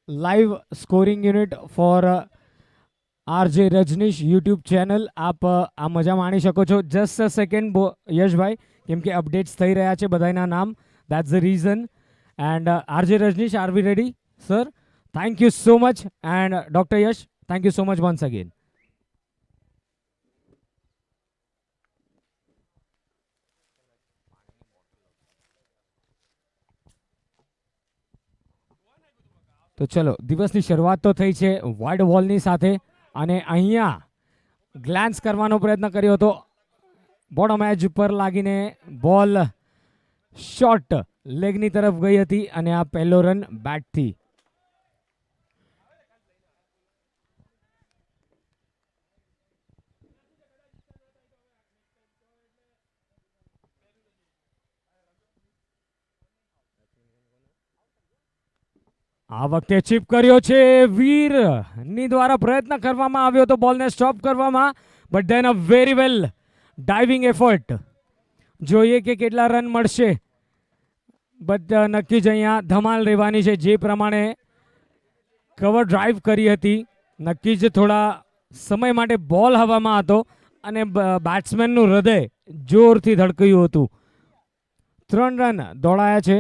Live scoring unit for RJ Rajnish YouTube channel. આપ આ મજા માણી શકો છો. જસ્ટ અ સેકન્ડ યશભાઈ, કેમ કે અપડેટ્સ થઈ રહ્યા છે બધાના નામ. That's the reason. And RJ Rajneesh, are we ready sir? Thank you so much. And doctor Yash, thank you so much once again. તો ચલો, દિવસની શરૂઆત તો થઈ છે વાઇડ બોલની સાથે, અને અહીંયા ગ્લાન્સ કરવાનો પ્રયત્ન કર્યો હતો. બોટમ એજ ઉપર લાગીને બોલ શોર્ટ લેગની તરફ ગઈ હતી, અને આ પહેલો રન બેટથી. આ વખતે ચીપ કર્યો છે વીર ની દ્વારા. પ્રયત્ન કરવામાં આવ્યો તો બોલને સ્ટોપ કરવામાં, but then a very well diving effort. જોઈએ કે કેટલા રન મળશે, બટ નક્કી જ અહીંયા ધમાલ રહેવાની છે. જે પ્રમાણે કવર ડ્રાઈવ કરી હતી, નક્કી જ થોડા સમય માટે બોલ હવામાં હતો, અને બેટ્સમેનનું હૃદય જોરથી ધડક્યું હતું. 3 રન દોડાયા છે.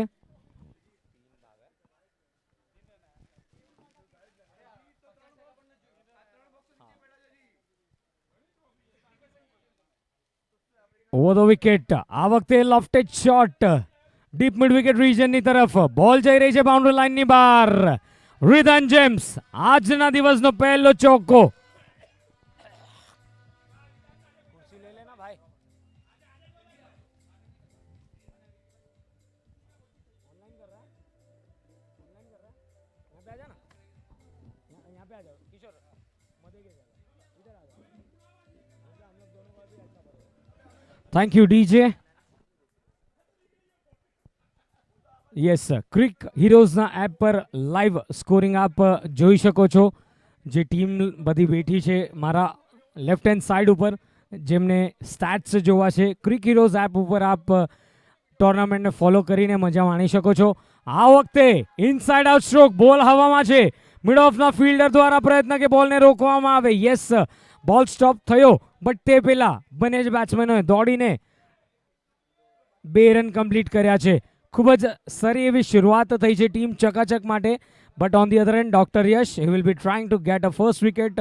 Over the wicket. આ વખતે લોફ્ટેડ શોટ ડીપ મિડ વિકેટ રીજનની તરફ. બોલ જઈ રહી છે બાઉન્ડ્રી લાઇનની બહાર. રિધન જેમ્સ આજના દિવસનો પહેલો ચોક્કો. Thank you DJ. Yes, Cric હીરોઝના એપ પર લાઈવ સ્કોરિંગ આપ જોઈ શકો છો. જે ટીમ બધી બેઠી છે મારા લેફ્ટ હેન્ડ સાઈડ ઉપર, જેમને સ્ટેટ્સ જોવા છે, ક્રિક હીરોઝ એપ ઉપર આપ ટુર્નામેન્ટને ફોલો કરીને મજા માણી શકો છો. આ વખતે ઇનસાઇડ આઉટ સ્ટ્રોક, બોલ હવામાં છે. મિડ ઓફના ફિલ્ડર દ્વારા પ્રયત્ન કે બોલને રોકવામાં આવે. યસ, બોલ સ્ટોપ થયો, બટ તે પહેલા બંને જ બેટ્સમેનોએ દોડીને 2 રન કમ્પ્લીટ કર્યા છે. ખૂબ જ સારી એવી શરૂઆત થઈ છે ટીમ ચકાચક માટે. But on the other end doctor Yash, he will be trying to get a first wicket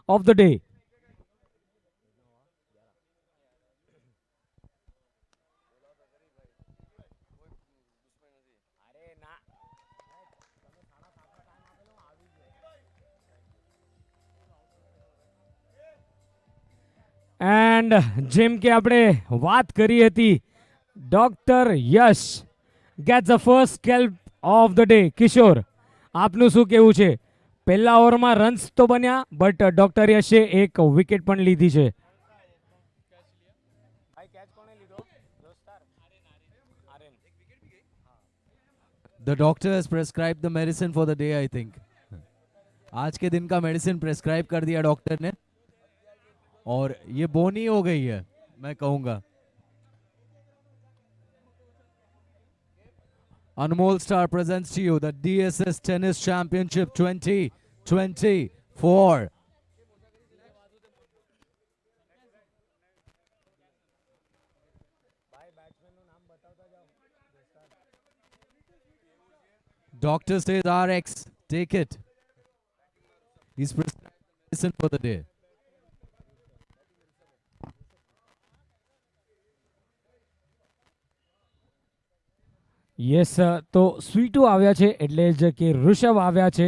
of the day. And જેમ કે આપણે વાત કરી હતી, doctor Yash gets the first scalp of the day. Kishor, આપનું શું કહેવું છે? પહેલા ઓવરમાં રન્સ તો બન્યા, બટ ડોક્ટર યશે એક વિકેટ પણ લીધી છે. The doctor has prescribed the medicine for the day, I think. आज के दिन का मेडिसिन प्रेस्क्राइब कर दिया डॉक्टर ने, और ये बोनी हो गई है, मैं कहूंगा. Anmol Star presents to you the DSS Tennis Championship 2024. Doctor says RX, take it. He's prescribed medicine for the day. Yes, તો સ્વીટુ આવ્યા છે, એટલે જ કે ઋષભ આવ્યા છે,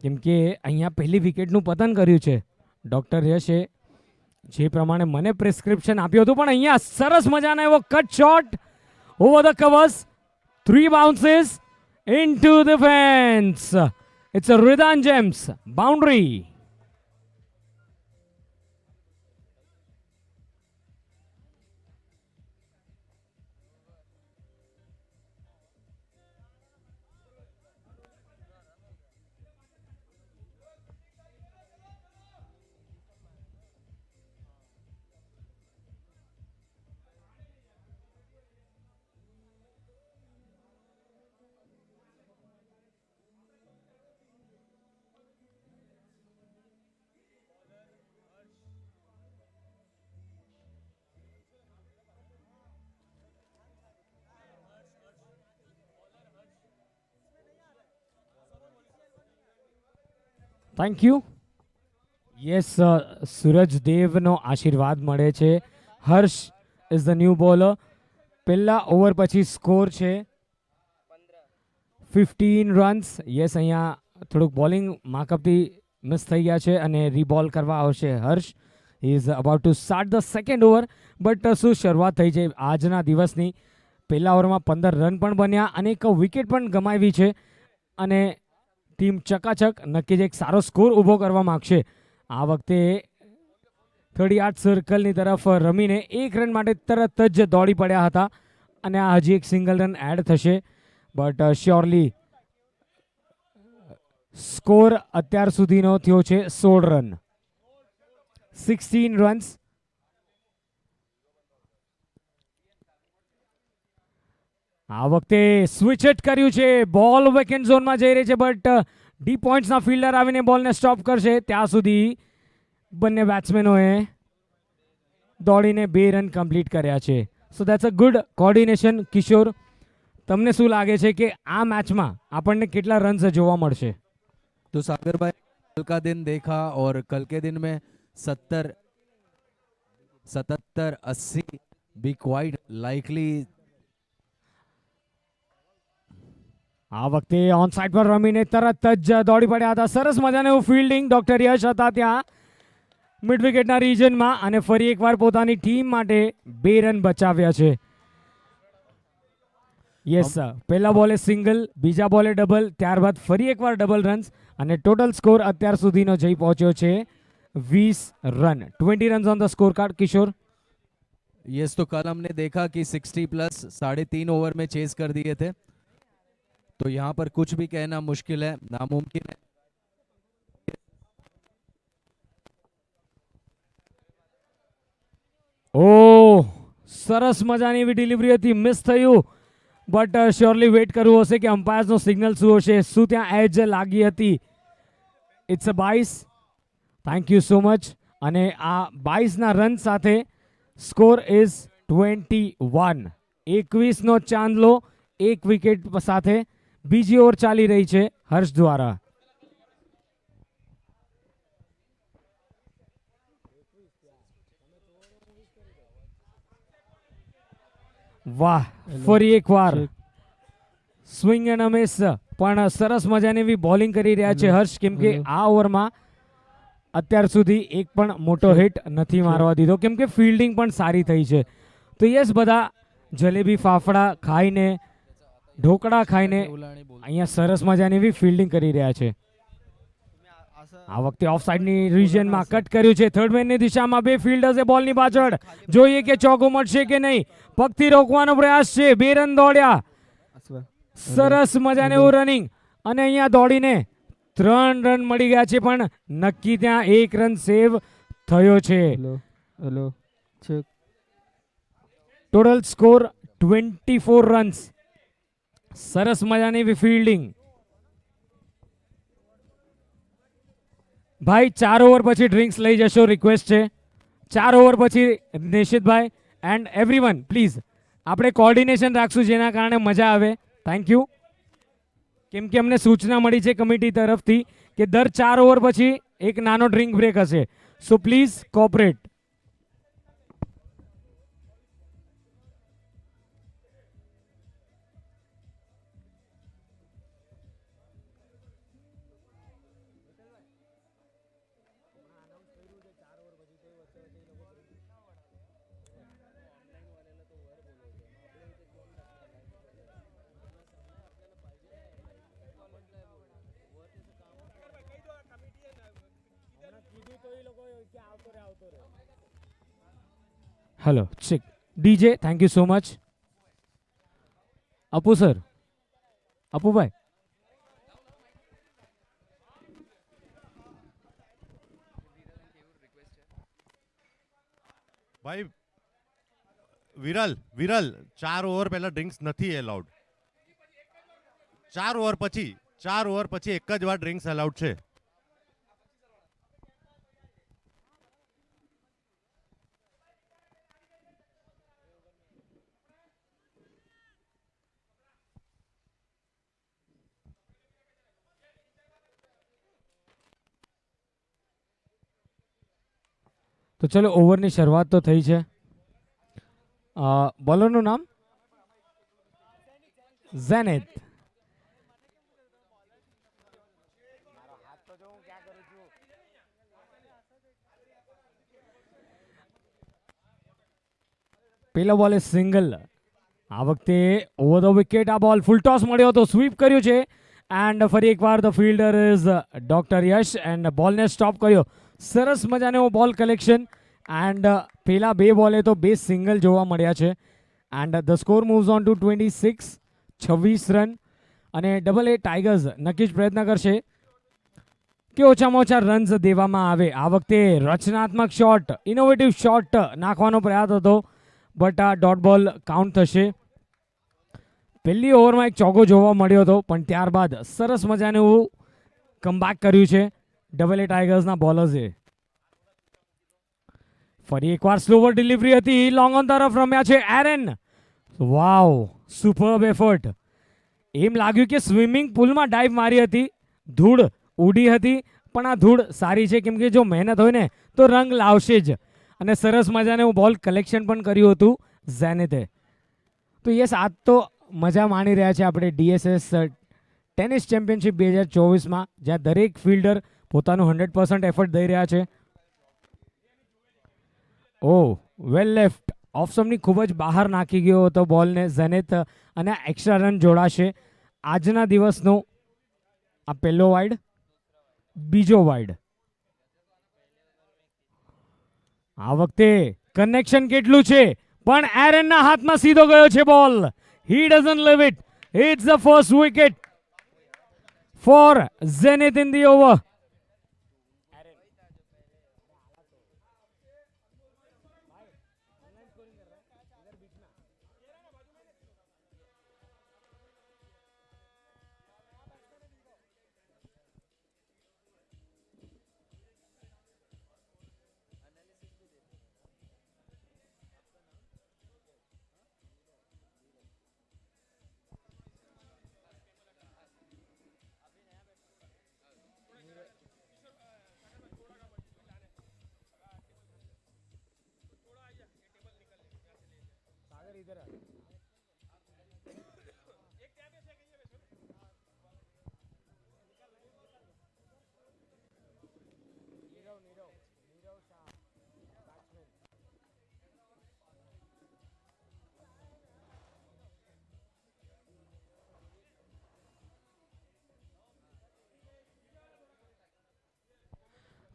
કેમ કે અહીંયા પહેલી વિકેટનું પતન કર્યું છે ડોક્ટર યશે. જે પ્રમાણે મને પ્રિસ્ક્રિપ્શન આપ્યું હતું, પણ અહીંયા સરસ મજાનો એવો cut shot over the covers. 3 bounces into the fence. It's a Ridhan Gems boundary. Thank you. Yes, Suraj દેવનો આશીર્વાદ મળે છે. Harsh is the new bowler. પહેલા ઓવર પછી સ્કોર છે 15 રન્સ. યસ, અહીંયા થોડુંક બોલિંગ માકઅપથી મિસ થઈ ગયા છે અને રીબોલ કરવા આવશે Harsh. He is about to start the second over. But શું શરૂઆત થઈ છે આજના દિવસની. પહેલા ઓવરમાં 15 રન પણ બન્યા અને એક વિકેટ પણ ગમાવી છે અને ટીમ ચકાચક નક્કી જ એક સારો સ્કોર ઊભો કરવા માગશે. આ વખતે 38 સર્કલની તરફ રમીને 1 રન માટે તરત જ દોડી પડ્યા હતા અને આ હજી એક સિંગલ રન એડ થશે. બટ શ્યોરલી સ્કોર અત્યાર સુધીનો થયો છે 16 રન, 16 રન્સ. આ વખતે સ્વિચ હિટ કર્યું છે. બોલ વેકેન્ટ ઝોનમાં જઈ રહી છે બટ ડી પોઈન્ટ્સના ફિલ્ડર આવીને બોલને સ્ટોપ કરશે. ત્યાં સુધી બંને બેટ્સમેનોએ દોડીને 2 રન કમ્પ્લીટ કર્યા છે. So that's a good coordination. Kishor, તમને શું લાગે છે કે આ મેચમાં આપણને કેટલા રન્સ જોવા મળશે? तो सागर भाई, कल का दिन देखा और कल के दिन में 70, 77, 80 बी क्वाइट लाइकली. આ વખતે ઓન સાઇડ પર રમીને તરત જ દોડી પડ્યા હતા. સરસ મજાનું ફિલ્ડિંગ ડોક્ટર યશ હતા ત્યાં મિડ વિકેટના રિજનમાં અને ફરી એકવાર પોતાની ટીમ માટે 2 રન બચાવ્યા છે. યસ, પહેલા બોલે સિંગલ, બીજા બોલે ડબલ, ત્યારબાદ ફરી એકવાર ડબલ રન્સ અને ટોટલ સ્કોર અત્યાર સુધીનો જઈ પહોંચ્યો છે 20 run. 20 runs on the score card. Kishore, yes, तो कल हमने देखा कि 60 प्लस 3.5 ओवर में चेस कर दिए थे. तो यहाँ पर कुछ भी कहना मुश्किल है, नामुमकिन है. ઓ સરસ મજાની એવી ડિલિવરી હતી, મિસ થયું. બટ શ્યોરલી વેઇટ કરવું હશે કે અમ્પાયર્સનો સિગ્નલ શું હશે, શું ત્યાં એજ લાગી હતી. It's a 22. Thank you so much. અને આ 22ના રન સાથે સ્કોર ઇઝ 21. 21નો ચાંદલો 1 વિકેટ સાથે બીજી ઓવર ચાલી રહી છે હર્ષ દ્વારા. વાહ, ફરી એકવાર સ્વિંગ એન્ડ મિસ. પણ સરસ મજાની એવી બોલિંગ કરી રહ્યા છે હર્ષ, કેમ કે આ ઓવરમાં અત્યાર સુધી એક પણ મોટો હિટ નથી મારવા દીધો, કેમ કે ફિલ્ડિંગ પણ સારી થઈ છે. તો યસ, બધા જલેબી ફાફડા ખાઈને, ઢોકળા ખાઈને અહીંયા સરસ મજાની એવી ફિલ્ડિંગ કરી રહ્યા છે. આ વખતે ઓફ સાઇડની રિજનમાં કટ કર્યું છે. થર્ડ મેનની દિશામાં 2 ફિલ્ડર્સે બોલની પાછળ. જોઈએ કે ચોકો મળશે કે નહીં. પગથી રોકવાનો પ્રયાસ છે. 2 રન દોડ્યા. સરસ મજાને એવું રનિંગ અને અહીંયા દોડીને 3 રન મળી ગયા છે પણ નક્કી ત્યાં 1 રન સેવ થયો છે. Total score 24 runs. સરસ મજાની એવી ફિલ્ડિંગ. ભાઈ 4 ઓવર પછી ડ્રિંક્સ લઈ જશો, રિક્વેસ્ટ છે. 4 ઓવર પછી નિશિતભાઈ એન્ડ એવરીવન પ્લીઝ આપણે કોર્ડિનેશન રાખશું જેના કારણે મજા આવે. Thank you. કેમ કે અમને સૂચના મળી છે કમિટી તરફથી કે દર 4 ઓવર પછી એક નાનો ડ્રિંક બ્રેક હશે. So please cooperate. Hello check DJ, thank you so much. Apu sir, અપુભાઈ, ભાઈ વિરલ, 4 ઓવર પહેલા ડ્રિંક્સ નથી એલાઉડ. 4 ઓવર પછી એક જ વાર ડ્રિંક્સ એલાઉડ છે. તો ચલો ઓવરની શરૂઆત તો થઈ છે. બોલરનું નામ ઝેનિથ. પેલો બોલે સિંગલ. આ વખતે ઓવર ધ વિકેટ આ બોલ ફૂલ ટોસ મળ્યો હતો, સ્વીપ કર્યું છે એન્ડ ફરી એકવાર the fielder is doctor Yash and બોલને સ્ટોપ કર્યો. સરસ મજાનો બોલ કલેક્શન એન્ડ પેલા બે બોલે તો બે સિંગલ જોવા મળ્યા છે and the score moves on two 26, 26 run. અને ડબલ એ ટાઈગર્સ નક્કી જ પ્રયત્ન કરશે કે ઓછામાં ઓછા રન્સ દેવામાં આવે. આ વખતે રચનાત્મક શોટ, ઇનોવેટિવ શોટ નાખવાનો પ્રયાસ હતો બટ આ ડોટ બોલ કાઉન્ટ થશે. પહેલી ઓવરમાં એક ચોગ્ગો જોવા મળ્યો હતો પણ ત્યારબાદ સરસ મજાનું કમબેક કર્યું છે ડબલ એ ટાઈગર્સના બોલર્સે. ફરી એકવાર સ્લોવર ડિલિવરી હતી, લોંગ ઓન તરફ રમ્યા છે એરન. વાવ, સુપર્બ એફર્ટ. એમ લાગ્યું કે સ્વિમિંગ પુલમાં ડાઈવ મારી હતી, ધૂળ ઉડી હતી પણ આ ધૂળ સારી છે કેમ કે જો મહેનત હોય ને તો રંગ લાવશે જ. અને સરસ મજાનું બોલ કલેક્શન પણ કર્યું હતું ઝેનિથે. તો યસ, આજ તો મજા માણી રહ્યા છે આપણે DSS ટેનિસ ચેમ્પિયનશિપ 2024માં, જ્યાં દરેક ફિલ્ડર પોતાનું 100% એફર્ટ દઈ રહ્યા છે. ઓ વેલ લેફ્ટ, ઓફ સ્ટમ્પની ખૂબ જ બહાર નાખી ગયો હતો બોલને ઝેનિથ અને એક્સ્ટ્રા રન જોડાશે. આજના દિવસનો આ પહેલો વાઇડ, બીજો વાઇડ. આ વખતે કનેક્શન કેટલું છે પણ એરનના હાથમાં સીધો ગયો છે બોલ. He doesn't leave it. It's the first wicket for Zenith in the over.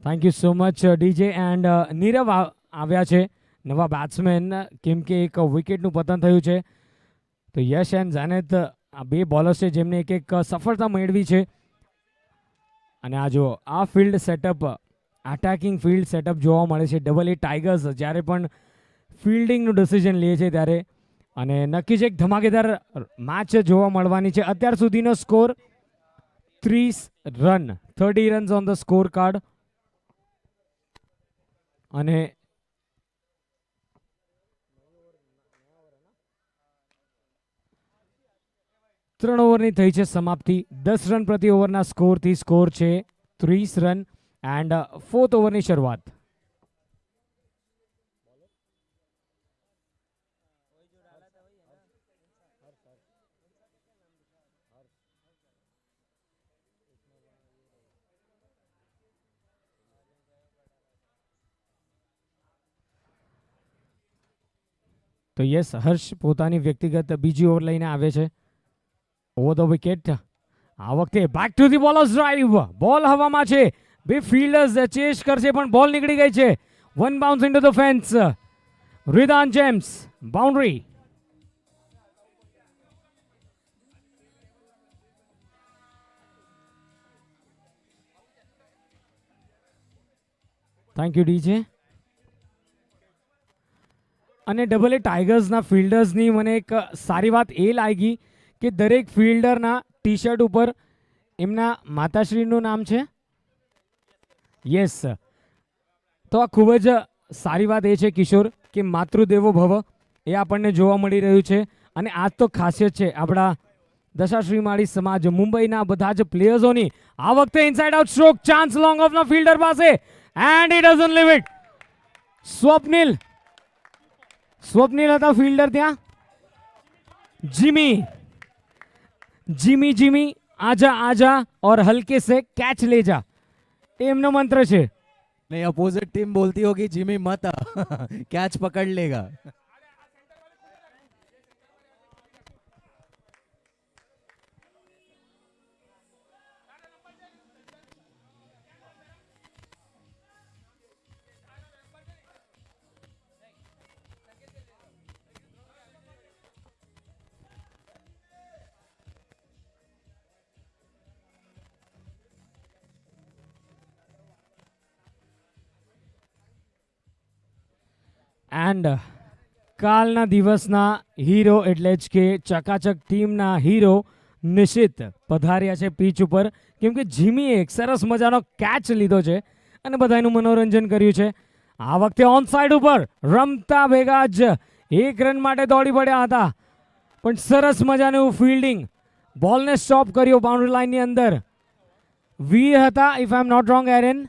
Thank you so much DJ and Nirav આવ્યા છે નવા બેટ્સમેન કેમ કે એક વિકેટનું પતન થયું છે. તો યશ એન્ડ ઝેનિથ આ બે બોલર્સ છે જેમને એક એક સફળતા મેળવી છે. અને આ જો આ field setup, attacking field setup જોવા મળે છે ડબલ એ ટાઈગર્સ જ્યારે પણ ફિલ્ડિંગનું ડિસિઝન લે છે ત્યારે. અને નક્કી જ એક ધમાકેદાર મેચ જોવા મળવાની છે. અત્યાર સુધીનો score 30 run, 30 runs on the score card. અને ત્રણ ઓવરની થઈ છે સમાપ્તિ. 10 રન પ્રતિ ઓવરના સ્કોરથી સ્કોર છે 30 રન એન્ડ ફોર્થ ઓવરની શરૂઆત. તો યસ, હર્ષ પોતાની વ્યક્તિગત બીજી ઓવર લઈને આવે છે. Over the wicket. આ વખતે back to the bowlers drive. બોલ હવામાં છે, બે ફિલ્ડર્સ ચેસ કરશે પણ બોલ નીકળી ગઈ છે. One bounce into the fence. રિદાન James, boundary. Thank you DJ. અને ડબલ એ ટાઈગર્સના ફિલ્ડર્સની મને એક સારી વાત એ લાગી કે દરેક ફિલ્ડરના ટી શર્ટ ઉપર એમના માતાશ્રીનું નામ છે. યસ, તો આ ખૂબ જ સારી વાત એ છે કિશોર કે માતૃદેવો ભવ એ આપણને જોવા મળી રહ્યું છે. અને આજ તો ખાસિયત છે આપણા દશાશ્રીમાળી સમાજ મુંબઈના બધા જ પ્લેયર્સોની. આ વખતે inside out stroke, chance long ઓફના ફિલ્ડર પાસે and he doesn't leave it. Swapnil હતા ફિલ્ડર ત્યાં. जिमी आजा आजा और हल्के से कैच ले जा, એમનો મંત્ર છે. नहीं, अपोजिट टीम बोलती होगी जिमी मत आ कैच पकड़ लेगा. એન્ડ કાલના દિવસના હીરો એટલે જ કે ચકાચક ટીમના હીરો નિશિત પધાર્યા છે પીચ ઉપર, કેમ કે જીમીએ એક સરસ મજાનો કેચ લીધો છે અને બધાનું મનોરંજન કર્યું છે. આ વખતે ઓન સાઇડ ઉપર રમતા ભેગા જ 1 રન માટે દોડી પડ્યા હતા, પણ સરસ મજાનું ફિલ્ડિંગ, બોલને સ્ટોપ કર્યો બાઉન્ડ્રી લાઇનની અંદર. વીર હતા, if I am not wrong Aaron.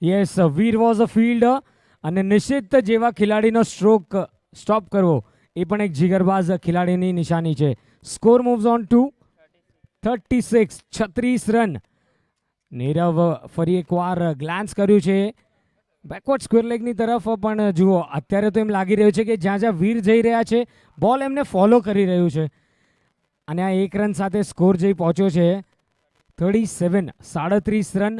Yes, Veer was a fielder. અને નિશ્ચિત જેવા ખેલાડીનો સ્ટ્રોક સ્ટોપ કરવો એ પણ એક જીગરબાજ ખેલાડીની નિશાની છે. Score moves on two 36, 36 run. Nirav ફરી એકવાર ગ્લાન્સ કર્યું છે બેકવર્ડ સ્ક્વેર લેગની તરફ, પણ જુઓ અત્યારે તો એમ લાગી રહ્યું છે કે જ્યાં જ્યાં વીર જઈ રહ્યા છે બોલ એમને ફોલો કરી રહ્યું છે. અને આ 1 રન સાથે સ્કોર જઈ પહોંચ્યો છે 37, 37 રન.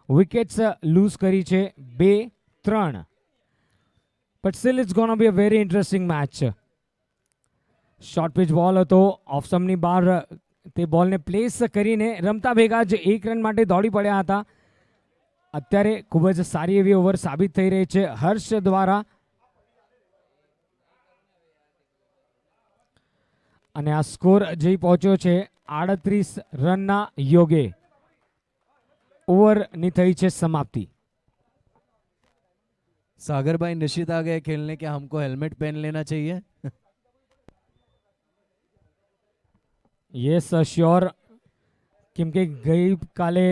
વિકેટ્સ લૂઝ કરી છે 2-3. But still it's gonna be a very interesting match. Short pitch બોલ હતો, ઓફ સ્ટમ્પની બહાર તે બોલને પ્લેસ કરીને રમતા ભેગા જ 1 રન માટે દોડી પડ્યા હતા. અત્યારે ખૂબ જ સારી એવી ઓવર સાબિત થઈ રહી છે હર્ષ દ્વારા. અને આ સ્કોર જઈ પહોંચ્યો છે 38 રનના યોગે. ઓવરની થઈ છે સમાપ્તિ. सागर भाई निश्चित आ गए खेलने के, हमको हेलमेट पहन लेना चाहिए. યસ શ્યોર, કેમ કે ગઈકાલે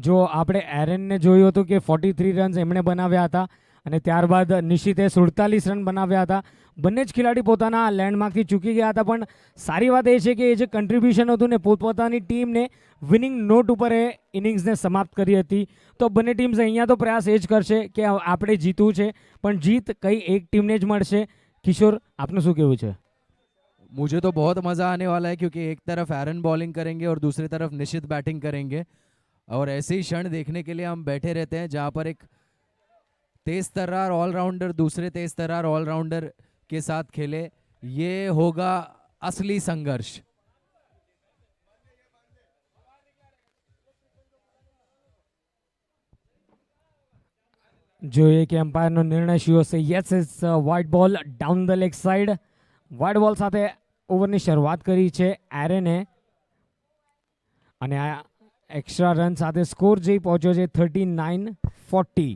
જો આપણે એરનને જોયું હતું કે 43 રન્સ એમણે બનાવ્યા હતા અને ત્યારબાદ નિશિતે 47 રન બનાવ્યા હતા. બંને જ ખેલાડી પોતાના લેન્ડમાર્કથી ચૂકી ગયા હતા, પણ સારી વાત એ છે કે એ જે કન્ટ્રીબ્યુશન હતું ને પોતપોતાની ટીમને વિનિંગ નોટ ઉપર એ ઇનિંગ્સને સમાપ્ત કરી હતી. તો બંને ટીમ્સ અહીંયા તો પ્રયાસ એ જ કરશે કે આપણે જીતવું છે, પણ જીત કઈ એક ટીમને જ મળશે. કિશોર, આપનું શું કહેવું છે? मुझे तो बहुत मज़ा आने वाला है क्योंकि एक तरफ एरन बॉलिंग करेंगे और दूसरी तरफ निशित बैटिंग करेंगे, और ऐसे ही क्षण देखने के लिए हम बैठे रहते हैं जहां पर एक तेज तर्रार ऑलराउंडर दूसरे तेज तर्रार ऑलराउंडर के साथ खेले. ये होगा असली संघर्ष. જોઈએ કે એમ્પાયરનો નિર્ણય શું હશે. Yes, it's white ball down the leg side. White ball સાથે ઓવરની શરૂઆત કરી છે એરેને, અને આ એક્સ્ટ્રા રન સાથે સ્કોર જઈ પહોંચ્યો છે 39-40.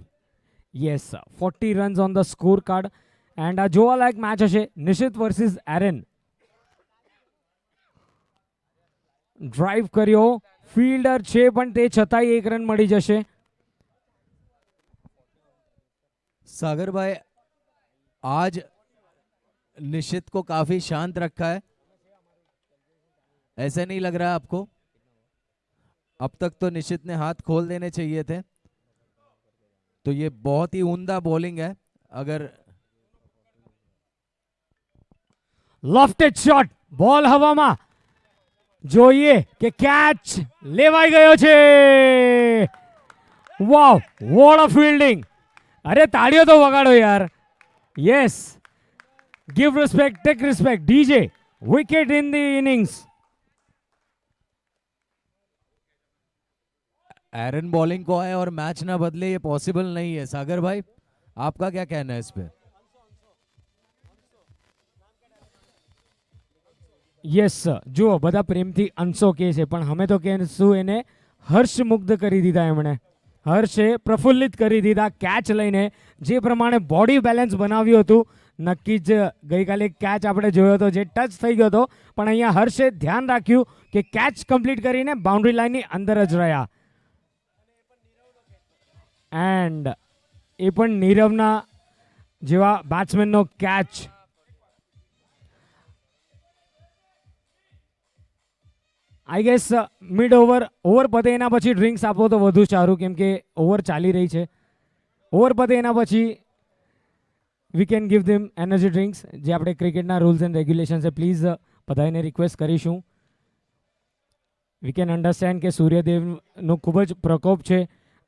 Yes, 40 runs on the score card. And આ જોવાલાયક મેચ હશે, નિશિત વર્સિસ એરેન. ડ્રાઈવ કર્યો, ફિલ્ડર છે પણ તે છતાંય 1 રન મળી જશે. सागर भाई आज निशित को काफी शांत रखा है, ऐसा नहीं लग रहा आपको? अब तक तो निशित ने हाथ खोल देने चाहिए थे. तो ये बहुत ही उम्दा बॉलिंग है. अगर લોફ્ટેડ શોટ, બોલ હવામાં, જોઈએ કે કેચ લેવાઈ ગયો છે. Wow, what a fielding. અરે તાળીઓ તો વગાડો યાર. Yes, give respect, take respect. DJ, wicket in the innings. Aran bowling को आए और मैच ना बदले, ये पॉसिबल नहीं है. सागर भाई, आपका क्या कहना है इस पे? યસ, જુઓ બધા પ્રેમથી અંશો કહે છે, પણ અમે તો કહેશું એને હર્ષમુગ્ધ કરી દીધા. એમણે હર્ષે પ્રફુલ્લિત કરી દીધા કેચ લઈને. જે પ્રમાણે બોડી બેલેન્સ બનાવ્યું હતું, નક્કી જ ગઈકાલે કેચ આપણે જોયો હતો જે ટચ થઈ ગયો હતો, પણ અહીંયા હર્ષે ધ્યાન રાખ્યું કે કેચ કમ્પ્લીટ કરીને બાઉન્ડ્રી લાઇનની અંદર જ રહ્યા. એન્ડ એ પણ નીરવના જેવા બેટ્સમેનનો catch. I guess mid over પતે એના પછી ડ્રિંક્સ આપો તો વધુ સારું, કેમ કે ઓવર ચાલી રહી છે. ઓવર પતે એના પછી we can give them energy drinks, જે આપણે ક્રિકેટના રૂલ્સ એન્ડ રેગ્યુલેશન છે. પ્લીઝ બધાને રિક્વેસ્ટ કરીશું. વી કેન અન્ડરસ્ટેન્ડ કે સૂર્યદેવનો ખૂબ જ પ્રકોપ છે,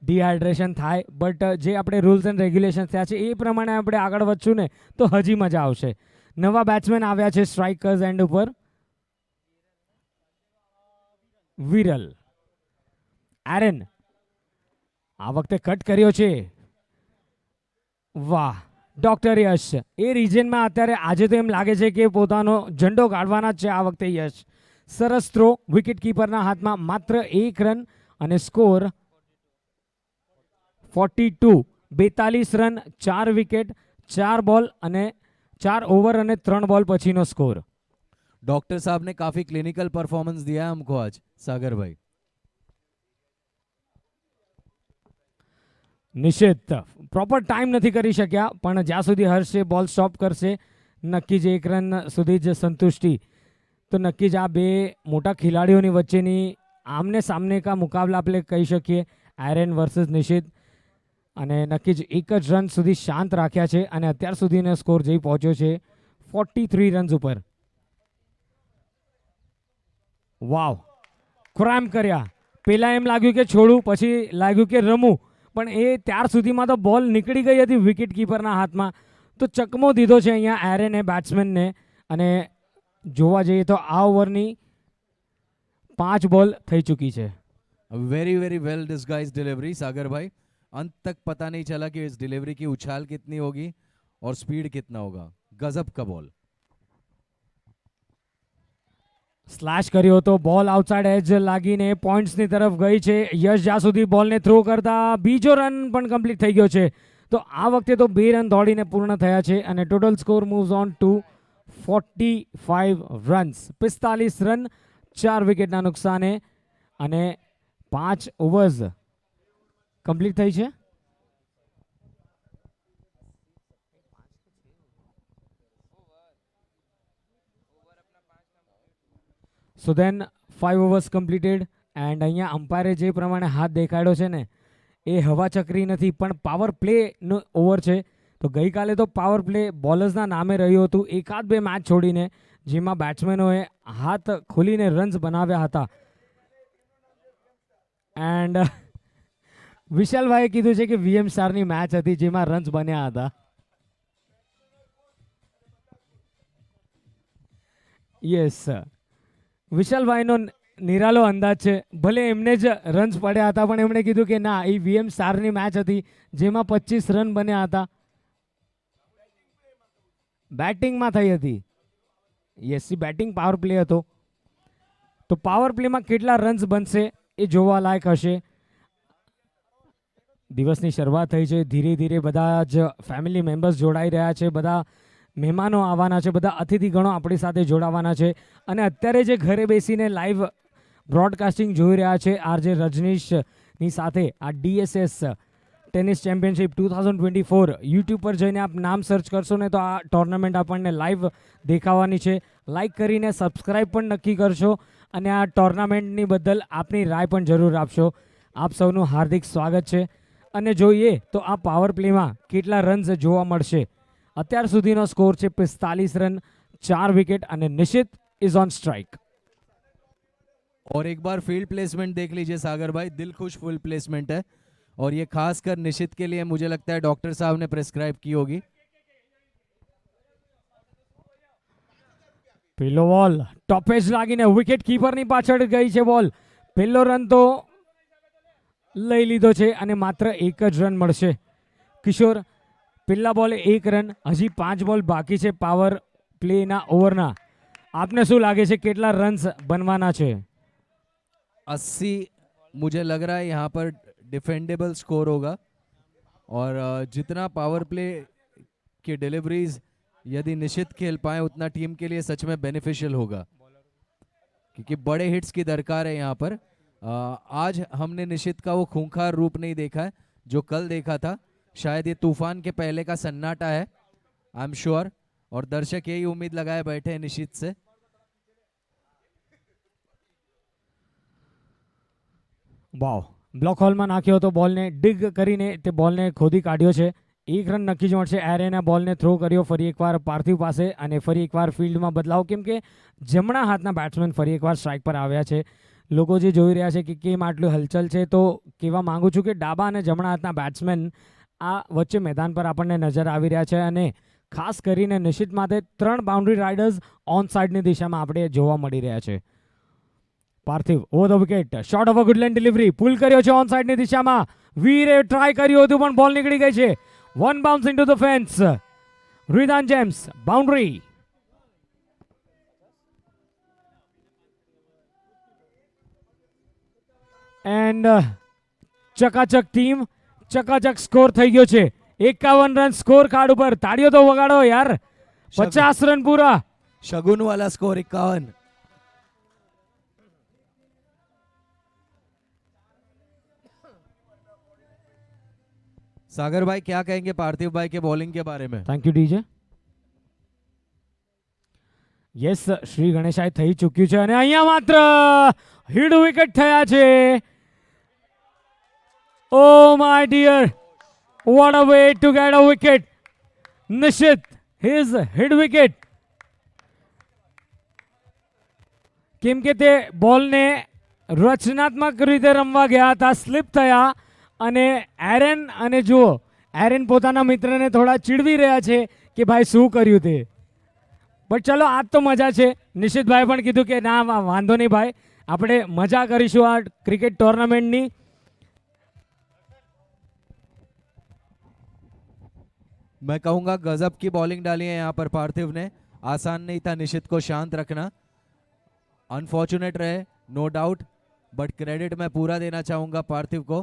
ડિહાઇડ્રેશન થાય, બટ જે આપણે રૂલ્સ એન્ડ રેગ્યુલેશન થયા છે એ પ્રમાણે આપણે આગળ વધશું ને તો હજી મજા આવશે. નવા બેટ્સમેન આવ્યા છે સ્ટ્રાઇકર્સ એન્ડ ઉપર. વિરલ, એરન આ વખતે કટ કર્યો છે. વાહ, ડોક્ટર યશ એ રિજનમાં અત્યારે આજે તો એમ લાગે છે કે પોતાનો ઝંડો કાઢવાના જ છે આ વખતે યશ. સરસ થ્રો, વિકેટ કીપરના હાથમાં માત્ર 1 રન અને સ્કોર 42. 42 રન, 4 વિકેટ, 4 બોલ અને 4 ओवर અને 3 बॉल पछीनो स्कोर. डॉक्टर साहब ने काफी क्लिनिकल परफॉर्मेंस दिया है हमको आज, सागर भाई. નિશિત પ્રોપર ટાઈમ નથી કરી શક્યા, પણ જ્યાં સુધી હર્ષે બોલ સ્ટોપ કરશે નક્કી જ 1 રન સુધી જ સંતુષ્ટિ. તો નક્કી જ આ બે મોટા ખેલાડીઓની વચ્ચેની આમને સામને કા મુકાબલા આપણે કહી શકીએ, એરન વર્સિસ નિશિત. અને નક્કી જ 1 જ રન સુધી શાંત રાખ્યા છે અને અત્યાર સુધીનો સ્કોર જઈ પહોંચ્યો છે 43 રન્સ ઉપર. વાવ, ક્રાઇમ કર્યા. પહેલા એમ લાગ્યું કે છોડું, પછી લાગ્યું કે રમું, પણ એ ત્યાર સુધીમાં તો બોલ નીકળી ગઈ હતી વિકેટ કીપરના હાથમાં. તો ચકમો દીધો છે અહીંયા એરને બેટ્સમેનને. અને જોવા જઈએ તો આ ઓવરની 5 બોલ થઈ ચૂકી છે. Very very well disguised delivery Sagar भाई. अंत तक पता नहीं चला कि इस डिलीवरी की उछाल कितनी होगी और स्पीड कितना होगा. गजब का बॉल. સ્લેશ કર્યો તો બોલ આઉટસાઇડ એજ લાગીને પોઈન્ટ્સની તરફ ગઈ છે. યશ જ્યાં સુધી બોલને થ્રો કરતા બીજો રન પણ કમ્પ્લીટ થઈ ગયો છે. તો આ વખતે તો 2 રન દોડીને પૂર્ણ થયા છે અને total score moves on two 45 runs. 45 run, 4 વિકેટના નુકસાને અને 5 ઓવર્સ કમ્પ્લીટ થઈ છે. સો દેન 5 ઓવર્સ કમ્પ્લીટેડ. એન્ડ અહીંયા અમ્પાયરે જે પ્રમાણે હાથ દેખાડ્યો છે ને એ હવા ચક્રી નથી પણ પાવર પ્લેનો ઓવર છે. તો ગઈકાલે તો પાવર પ્લે બોલર્સના નામે રહ્યું હતું, 1-2 મેચ છોડીને, જેમાં બેટ્સમેનોએ હાથ ખોલીને રન્સ બનાવ્યા હતા. એન્ડ વિશાલભાઈએ કીધું છે કે VM સ્ટારની મેચ હતી જેમાં રન્સ બન્યા હતા. યસ, વિશાલભાઈનો નિરાલો અંદાજ છે. ભલે એમને જ રન્સ પડ્યા હતા પણ એમણે કીધું કે ના, એ VM સ્ટારની મેચ હતી જેમાં 25 રન બન્યા હતા. બેટિંગમાં થઈ હતી. યસ, બેટિંગ પાવર પ્લે હતો. તો પાવર પ્લેમાં કેટલા રન્સ બનશે એ જોવા લાયક હશે. દિવસની શરૂઆત થઈ છે, ધીરે ધીરે બધા જ ફેમિલી મેમ્બર્સ જોડાઈ રહ્યા છે, બધા મહેમાનો આવવાના છે, બધા અતિથિગણો આપણી સાથે જોડાવાના છે. અને અત્યારે જે ઘરે બેસીને લાઈવ બ્રોડકાસ્ટિંગ જોઈ રહ્યા છે આરજે રજનીશની સાથે, આ DSS ટેનિસ ચેમ્પિયનશિપ 2024 યુટ્યુબ પર જઈને આપ નામ સર્ચ કરશો ને તો આ ટોર્નામેન્ટ આપણને લાઈવ દેખાવાની છે. લાઈક કરીને સબસ્ક્રાઈબ પણ નક્કી કરશો અને આ ટોર્નામેન્ટની બદલ આપની રાય પણ જરૂર આપશો. આપ સૌનું હાર્દિક સ્વાગત છે. અને જોઈએ તો આ પાવર પ્લેમાં કેટલા રન્સ જોવા મળશે. અત્યાર સુધીનો સ્કોર છે 45 રન, 4 विकेट અને નિશિત इज ऑन स्ट्राइक. और एक बार फील्ड प्लेसमेंट देख लीजिए सागर भाई, दिल खुश फुल प्लेसमेंट है. और ये खासकर निशित के लिए मुझे लगता है डॉक्टर साहब ने प्रेस्क्राइब की होगी. પેલો બોલ ટોપેજ લાગીને વિકેટ કીપરની પાછળ ગઈ છે બોલ. પહેલો રન તો લઈ લીધો છે અને માત્ર 1 જ રન મળશે. કિશોર, પહેલા બોલે 1 રન, હજી 5 બોલ બાકી છે પાવર પ્લેના ઓવરના. આપને શું લાગે છે કેટલા રન્સ બનવાના છે? 80 मुझे लग रहा है यहाँ पर डिफेंडेबल स्कोर होगा. और जितना पावर प्ले की डिलीवरीज यदि निश्चित खेल पाए उतना टीम के लिए सच में बेनिफिशियल होगा, क्योंकि बड़े हिट्स की दरकार है यहाँ पर. आज हमने निश्चित का वो खूंखार रूप नहीं देखा है जो कल देखा था. शायद ये तूफान के पहले का सन्नाटा है, आई एम श्योर, और दर्शक यही उम्मीद लगाए बैठे हैं निशित से। વાવ, બ્લોક હોલમાં નાખ્યો હતો બોલને, ડિગ કરીને તે બોલને ખોદી કાઢ્યો છે. એક રન નક્કી જ મળશે. એરેને બોલને થ્રો કર્યો ફરી એકવાર પાર્થિવ પાસે, અને ફરી એકવાર ફિલ્ડમાં બદલાવ, કેમ કે જમણા હાથના બેટ્સમેન ફરી એકવાર સ્ટ્રાઇક પર આવ્યા છે. લોકો જે જોઈ રહ્યા છે કે કેમ આટલું હલચલ છે, તો કહેવા માંગુ છું કે ડાબા અને જમણા હાથના બેટ્સમેન આ વચ્ચે મેદાન પર આપણને નજર આવી રહ્યા છે, અને ખાસ કરીને નિશ્ચિત માટે 3 બાઉન્ડ્રી રાઇડર્સ ઓન સાઇડની દિશામાં આપણે જોવા મળી રહ્યા છે. Parthiv over the wicket, short of a good length delivery, pull કર્યો છે ઓન સાઇડની દિશામાં. વીરે ટ્રાય કર્યું હતું પણ બોલ નીકળી ગઈ છે. One bounce into the fence. રિદાન James boundary. And ચકાચક ટીમ, ચકાચક સ્કોર થઈ ગયો છે. 51 રન સ્કોર કાર્ડ ઉપર. તાળીઓ તો વગાડો યાર. 50 રન પૂરા. शगुन वाला स्कोर 51। सागर भाई क्या कहेंगे पार्थिव भाई के बॉलिंग के बारे में? Thank you DJ. Yes, Shri ગણેશાય થઈ ચૂક્યું છે, અને અહીંયા માત્ર હિડ વિકેટ થયા છે. Oh my dear, what a way to get a wicket. નિશ્ચિત હિઝ હિડ વિકેટ. કેમ કે તે બોલને રચનાત્મક રીતે રમવા ગયા હતા, સ્લીપ થયા, અને એરેન, અને જુઓ એરેન પોતાના મિત્રને થોડા ચીડવી રહ્યા છે કે ભાઈ શું કર્યું તે. બટ ચલો, આજ તો મજા છે. નિશિતભાઈ પણ કીધું કે ના વાંધો નહીં ભાઈ, આપણે મજા કરીશું આ ક્રિકેટ ટુર્નામેન્ટની. मैं कहूंगा गजब की बॉलिंग डाली है यहाँ पर पार्थिव ने। आसान नहीं था निशित को शांत रखना, अनफॉर्चुनेट रहे नो डाउट, बट क्रेडिट मैं पूरा देना चाहूंगा पार्थिव को।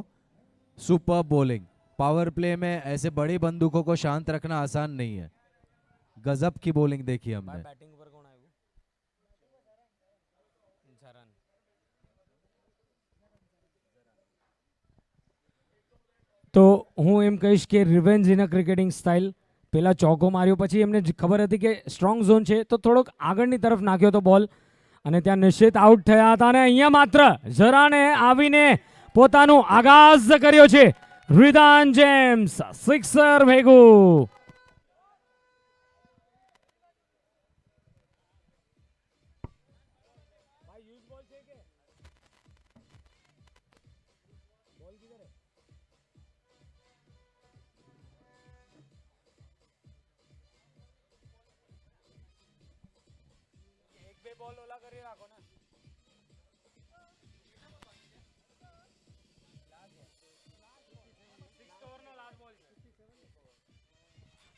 सुपर बॉलिंग, पावर प्ले में ऐसे बड़ी बंदूकों को शांत रखना आसान नहीं है। गजब की बॉलिंग देखी हमने। તો હું એમ કહીશ કે revenge in a cricketing style. પેલા ચોકો માર્યો, પછી એમને ખબર હતી કે સ્ટ્રોંગ ઝોન છે, તો થોડોક આગળની તરફ નાખ્યો તો બોલ, અને ત્યાં નિશ્ચિત આઉટ થયા હતા. અને અહીંયા માત્ર જરાને આવીને પોતાનું આગાઝ કર્યો છે. રિદાન જેમ્સ સિક્સર ભેગું.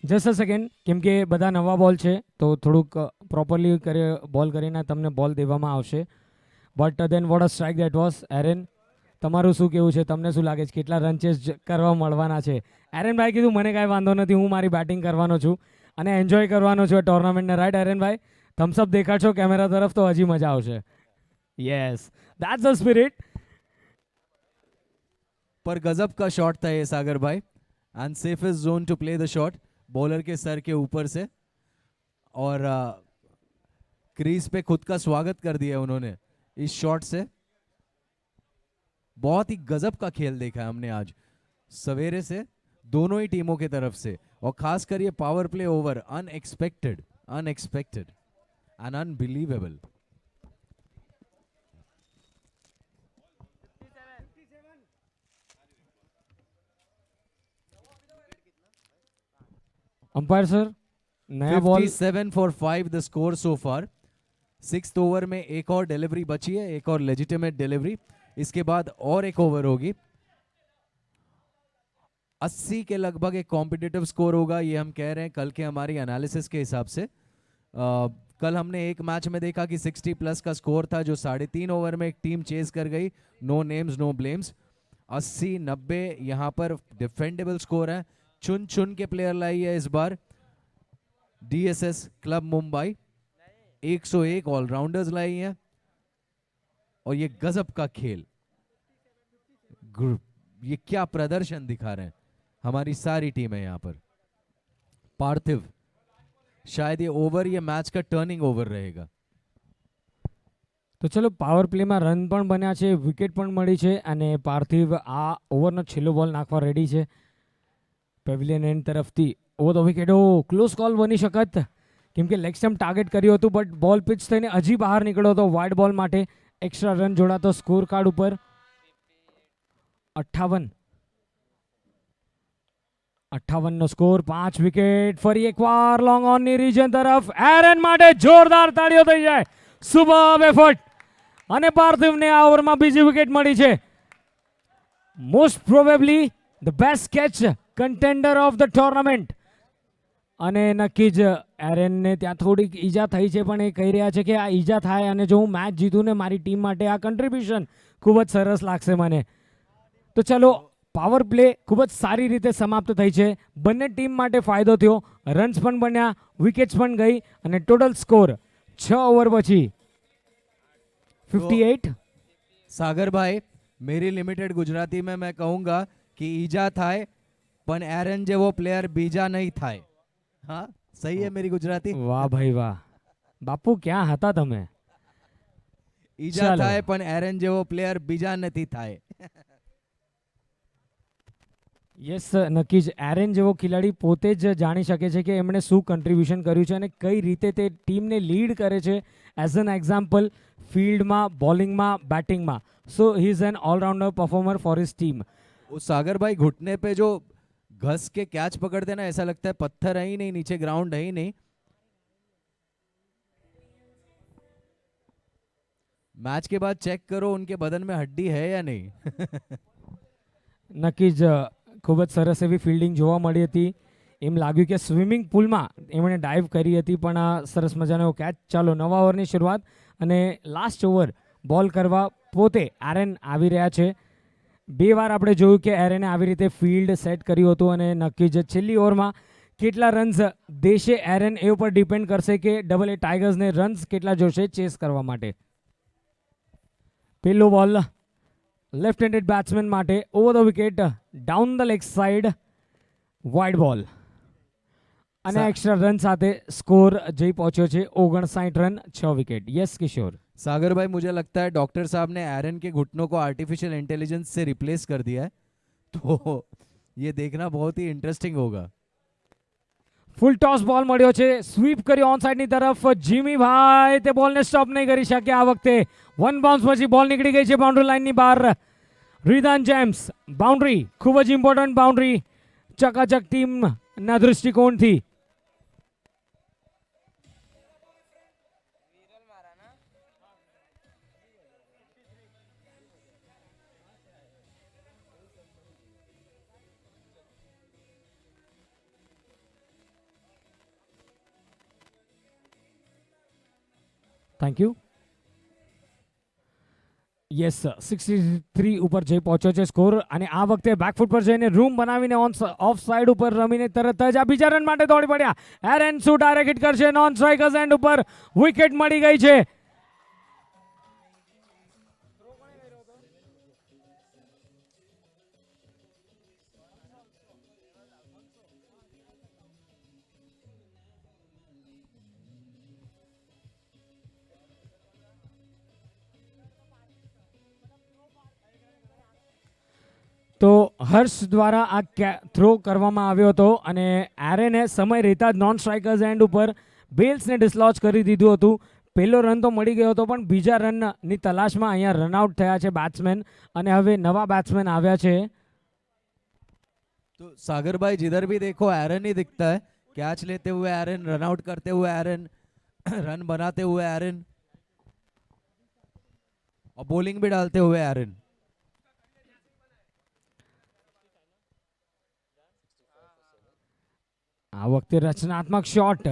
જસ્ટ અ સેકન્ડ, કેમ કે બધા નવા બોલ છે, તો થોડુંક પ્રોપરલી બોલ કરીને તમને બોલ દેવામાં આવશે. But then what a strike that was. Aaron, તમારું શું કેવું છે? તમને શું લાગે છે કેટલા રન ચેસ કરવા મળવાના છે? એરેનભાઈ કીધું મને કાંઈ વાંધો નથી, હું મારી બેટિંગ કરવાનો છું અને એન્જોય કરવાનો છું ટુર્નામેન્ટને. રાઈટ એરેનભાઈ? થમ્સઅપ દેખાડશો કેમેરા તરફ તો હજી મજા આવશે. Yes, that's the spirit. पर गजब का शॉट था ये सागर भाई, and safest zone to play the shot, bowler के सर के ऊपर से, और क्रीज पे खुद का स्वागत कर दिया उन्होंने इस शॉट से। बहुत ही गजब का खेल देखा है हमने आज सवेरे से दोनों ही टीमों की तरफ से, और खासकर ये power play over, unexpected unexpected and unbelievable. Umpire sir, नया ball. 57 for 5 the score so far. 6th over में एक और डिलीवरी बची है, एक और लेजिटिमेट डिलीवरी, इसके बाद और एक ओवर होगी। 80 के लगभग एक कॉम्पिटिटिव स्कोर होगा, ये हम कह रहे हैं कल के हमारी एनालिसिस के हिसाब से। कल हमने एक मैच में देखा कि 60 प्लस का स्कोर था, जो 3.5 ओवर में एक टीम चेज कर गई। No names no blames. 80-90 यहाँ पर डिफेंडेबल स्कोर है। चुन चुन के प्लेयर लाई है इस बार डीएसएस क्लब मुंबई। 101 ऑलराउंडर्स लाई हैं, और ये गजब का खेल, ये क्या प्रदर्शन दिखा रहे हैं। हमारी सारी टीम है यहाँ पर। पार्थिव, शायद ये ओवर ये मैच का टर्निंग ओवर रहेगा। તો ચલો પાવર પ્લેમાં રન પણ બન્યા છે, વિકેટ પણ મળી છે અને પાર્થિવ આ ઓવરનો છેલ્લો બોલ નાખવા રેડી છે પેવિલિયન એન્ડ તરફથી. Over the wicket, oh close call બની શકત કેમ કે લેગ સ્ટમ્પ ટાર્ગેટ કર્યું હતું બટ બોલ પિચ થઈને હજી બહાર નીકળ્યો હતો. વાઇડ બોલ માટે એક્સ્ટ્રા રન જોડાતો સ્કોર કાર્ડ ઉપર 58 નો સ્કોર, 5 વિકેટ. ફરી એકવાર લોંગ ઓનની રીજન તરફ એરન માટે જોરદાર તાળીઓ થઈ જાય. સુપર એફર્ટ અને પાર્થિવને આ ઓવરમાં બીજી વિકેટ મળી છે. Most probably the best catch contender of the tournament. અને નક્કી જ એરનને ત્યાં થોડીક ઈજા થઈ છે પણ એ કહી રહ્યા છે કે આ ઈજા થાય અને જો હું મેચ જીતું ને મારી ટીમ માટે આ કન્ટ્રીબ્યુશન ખૂબ જ સરસ લાગશે મને. તો ચલો પાવર પ્લે ખૂબ જ સારી રીતે સમાપ્ત થઈ છે. બંને ટીમ માટે ફાયદો થયો, રન્સ પણ બન્યા, વિકેટ્સ પણ ગઈ અને ટોટલ સ્કોર 6 ઓવર પછી 58. सागर भाई, मेरी लिमिटेड गुजराती में मैं कहूंगा कि ईजा थाय पण एरन जेवो प्लेयर बीजा नहीं थाय। हाँ, सही है मेरी गुजराती? વાહ ભાઈ વાહ, બાપુ ક્યાં હતા તમે? ईजा ચાલો. थाय पण एरन जेवो प्लेयर बीजा नहीं थाय। યસ, નક્કી જ એરન જેવો ખેલાડી પોતે જ જાણી શકે છે કે એમણે શું કન્ટ્રીબ્યુશન કર્યું છે અને કઈ રીતે તે ટીમને લીડ કરે છે. એઝ એન એક્ઝામ્પલ, ફિલ્ડમાં, બોલિંગમાં, બેટિંગમાં. So he is an all-rounder performer for his team. वो सागर भाई घुटने पे जो घस के कैच पकड़ते ना, ऐसा लगता है पत्थर है ही नहीं, नीचे ग्राउंड है ही नहीं। मैच के बाद चेक करो उनके बदन में हड्डी है या नहीं। નક્કી જ ખૂબ જ સરસ એવી ફિલ્ડિંગ જોવા મળી હતી. એમ લાગ્યું કે સ્વિમિંગ પુલમાં એમણે ડાઇવ કરી હતી પણ આ સરસ મજાનો કેચ. ચાલો નવા ઓવરની શરૂઆત અને લાસ્ટ ઓવર બોલ કરવા પોતે એરન આવી રહ્યા છે. 2 વાર આપણે જોયું કે એરને આવી રીતે ફિલ્ડ સેટ કર્યું હતું અને નક્કી જ છેલ્લી ઓવરમાં કેટલા રન્સ દેશે એરન એ ઉપર ડિપેન્ડ કરશે કે ડબલ એ ટાઇગર્સને રન્સ કેટલા જોશે ચેસ કરવા માટે. પેલો બોલ લેફ્ટ હેન્ડેડ બેટ્સમેન માટે over the wicket, down the leg side, wide ball અને એક્સ્ટ્રા રન સાથે સ્કોર જઈ પહોંચ્યો છે 59 રન, 6 વિકેટ. યસ કિશોર. सागर भाई, मुझे लगता है डॉक्टर साहब ने एरन के घुटनों को आर्टिफिशियल इंटेलिजेंस से रिप्लेस कर दिया है, तो ये देखना बहुत ही इंटरेस्टिंग होगा। ફૂલ ટોસ બોલ મળ્યો છે, સ્વીપ કર્યો ઓન સાઈડની તરફ. જીમી ભાઈ તે બોલને સ્ટોપ નહીં કરી શક્યા આ વખતે. 1 બાઉન્સ પછી બોલ નીકળી ગઈ છે બાઉન્ડ્રી લાઇનની બહાર. રિદાન જેમ્સ, બાઉન્ડ્રી, ખૂબ જ ઇમ્પોર્ટન્ટ બાઉન્ડ્રી ચકાચક ટીમના દૃષ્ટિકોણથી. Thank you. યસ, 63 ઉપર જઈ પહોંચ્યો છે સ્કોર અને આ વખતે બેકફૂટ પર જઈને રૂમ બનાવીને ઓફ સાઈડ ઉપર રમીને તરત જ આ બીજા રન માટે દોડી પડ્યા. એરન શું ડાયરેક્ટ હિટ કરશે, નોન સ્ટ્રાઇકર્સ એન્ડ ઉપર વિકેટ મળી ગઈ છે. તો હર્ષ દ્વારા આ થ્રો કરવામાં આવ્યો હતો અને એરને સમય રહેતા જ નોન સ્ટ્રાઇકર્સ એન્ડ ઉપર બેલ્સને ડિસલોચ કરી દીધું હતું. પહેલો રન તો મળી ગયો હતો પણ બીજા રનની તલાશમાં અહીંયા રનઆઉટ થયા છે બેટ્સમેન અને હવે નવા બેટ્સમેન આવ્યા છે. तो सागर भाई, जिधर भी देखो एरन ही दिखता है। कैच लेते हुए एरन, रन आउट करते हुए एरन, रन बनाते हुए एरन और बॉलिंग भी डालते हुए एरन। આ વખતે રચનાત્મક શોટ,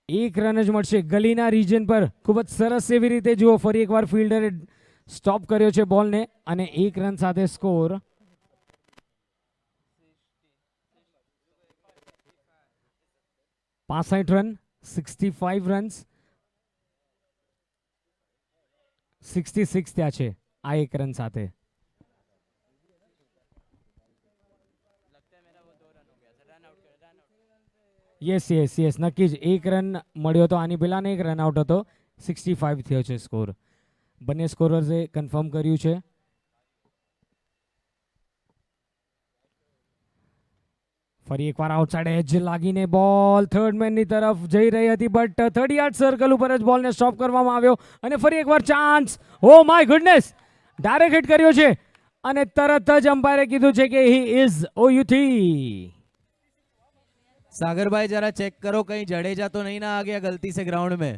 1 રન જ મળશે ગલીના રીજન પર. ખૂબ જ સરસ એવી રીતે જુઓ, ફરી એકવાર ફિલ્ડરે સ્ટોપ કર્યો છે બોલને અને 1 રન સાથે સ્કોર 65 રન, 65 રન્સ, 66 થયા છે આ 1 રન સાથે. યસ યસ યસ નક્કી જ 1 રન મળ્યો હતો આની પહેલા ને 1 રન આઉટ હતો. 65 થયો છે સ્કોર. બંને સ્કોરર્સે કન્ફર્મ કર્યું છે. ફરી એકવાર આઉટસાઇડ એજ લાગીને બોલ થર્ડ મેનની તરફ જઈ રહી હતી બટ 30 યાર્ડ સર્કલ ઉપર જ બોલને સ્ટોપ કરવામાં આવ્યો અને ફરી એકવાર chance. Oh my goodness, direct hit કર્યો છે અને તરત જ અમ્પાયરે કીધું છે કે હી ઇઝ OUT. सागर भाई जरा चेक करो कहीं जडेजा तो नहीं ना आ गया गलती से ग्राउंड में.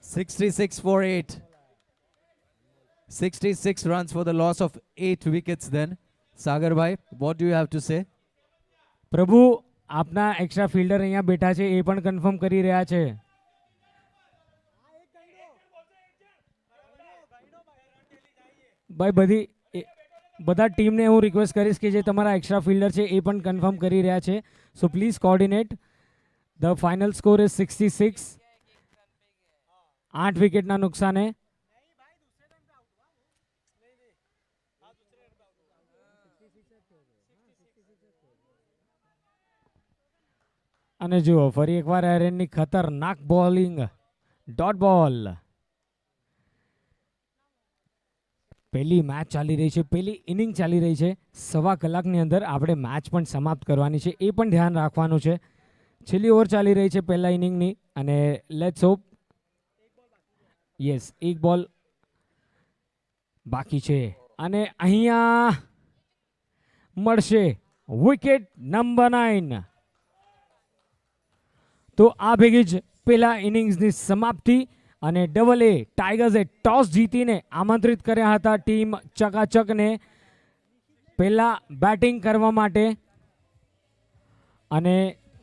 (66 for 8). 66 runs for the loss of 8 wickets then. Sagar bhai, what do you have to say? પ્રભુ આપના એક્સ્ટ્રા ફિલ્ડર અહીંયા બેઠા છે એ પણ કન્ફર્મ કરી રહ્યા છે. ભાઈ બધા ટીમને હું રિક્વેસ્ટ કરીશ કે જે તમારા એક્સ્ટ્રા ફિલ્ડર છે એ પણ કન્ફર્મ કરી રહ્યા છે. So please coordinate. The final score is 66. 8 વિકેટના નુકસાને. અને જુઓ ફરી એકવાર એરનની ખતરનાક બોલિંગ. ડોટ બોલ. પહેલી મેચ ચાલી રહી છે, પહેલી ઇનિંગ ચાલી રહી છે. 1.25 કલાકની અંદર આપણે મેચ પણ સમાપ્ત કરવાની છે, એ પણ ધ્યાન રાખવાનું છે. છેલ્લી ઓવર ચાલી રહી છે પહેલા ઇનિંગની અને લેટ્સ હોપ. યસ, એક બોલ બાકી છે અને અહીંયા મળશે વિકેટ નંબર 9. તો આ ભેગી જ પહેલા ઇનિંગ્સની સમાપ્તિ અને ડબલ એ ટાઇગર્સે ટોસ જીતીને આમંત્રિત કર્યા હતા ટીમ ચકાચકને પહેલા બેટિંગ કરવા માટે અને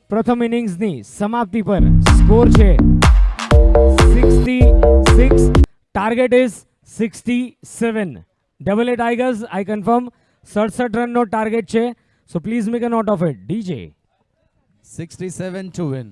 પ્રથમ ઇનિંગ્સની સમાપ્તિ પર સ્કોર છે 66. Target is 67. Double A tigers I confirm 67 રનનો ટાર્ગેટ છે. So please make a note of it. DJ 67 to win.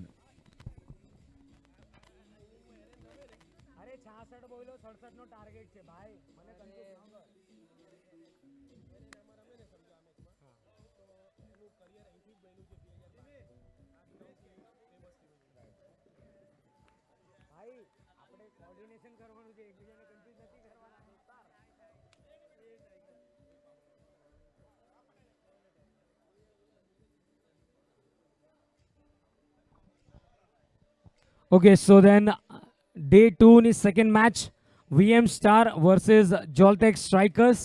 Okay, so then day 2 ની second match, VM Star versus Joltex Strikers.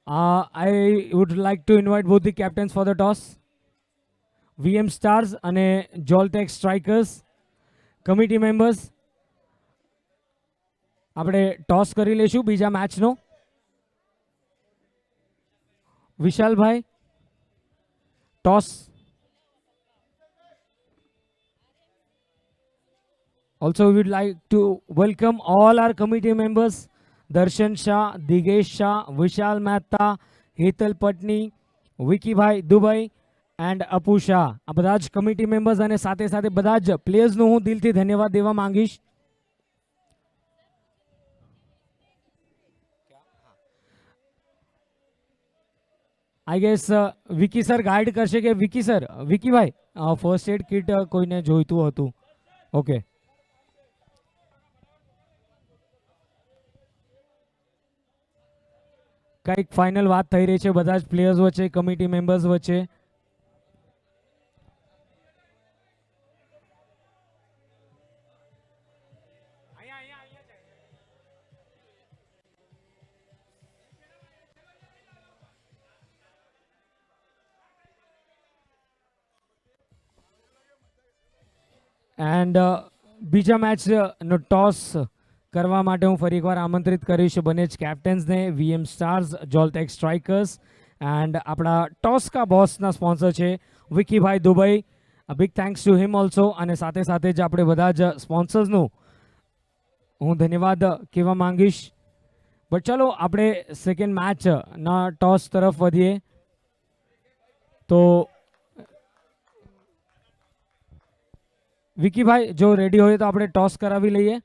I would like to invite both the captains for the toss. VM Stars અને Joltex Strikers committee members આપણે toss કરી લેશું બીજા મેચનો. વિશાલભાઈ toss. Also, we would like to welcome all our committee members, Darshan Shah, Digesh Shah, Vishal Mehta, Hetal Patni, Vicky Bhai Dubai and Apu Shah. આ બધા જ committee members અને સાથે સાથે બધા જ પ્લેયર્સનો હું દિલથી ધન્યવાદ દેવા માંગીશ. I guess Vicky sir guide કરશે કે વિકી સર, વિકી ભાઈ ફર્સ્ટ એડ કિટ કોઈને જોઈતું હતું. ઓકે, કંઈક ફાઇનલ વાત થઈ રહી છે બધા જ પ્લેયર્સ વચ્ચે, કમિટી મેમ્બર્સ વચ્ચે. એન્ડ બીજા મેચનો ટોસ કરવા માટે હું ફરી એકવાર આમંત્રિત કરીશ બંને જ કેપ્ટન્સને, VM stars, Joltex strikers. And આપણા ટોસ કા બોસના સ્પોન્સર છે વિકીભાઈ Dubai. A big thanks to him also. અને સાથે સાથે જ આપણે બધા જ સ્પોન્સર્સનું હું ધન્યવાદ કહેવા માંગીશ. બટ ચલો આપણે સેકન્ડ મેચના ટોસ તરફ વધીએ. તો વિકીભાઈ જો રેડી હોય તો આપણે ટોસ કરાવી લઈએ,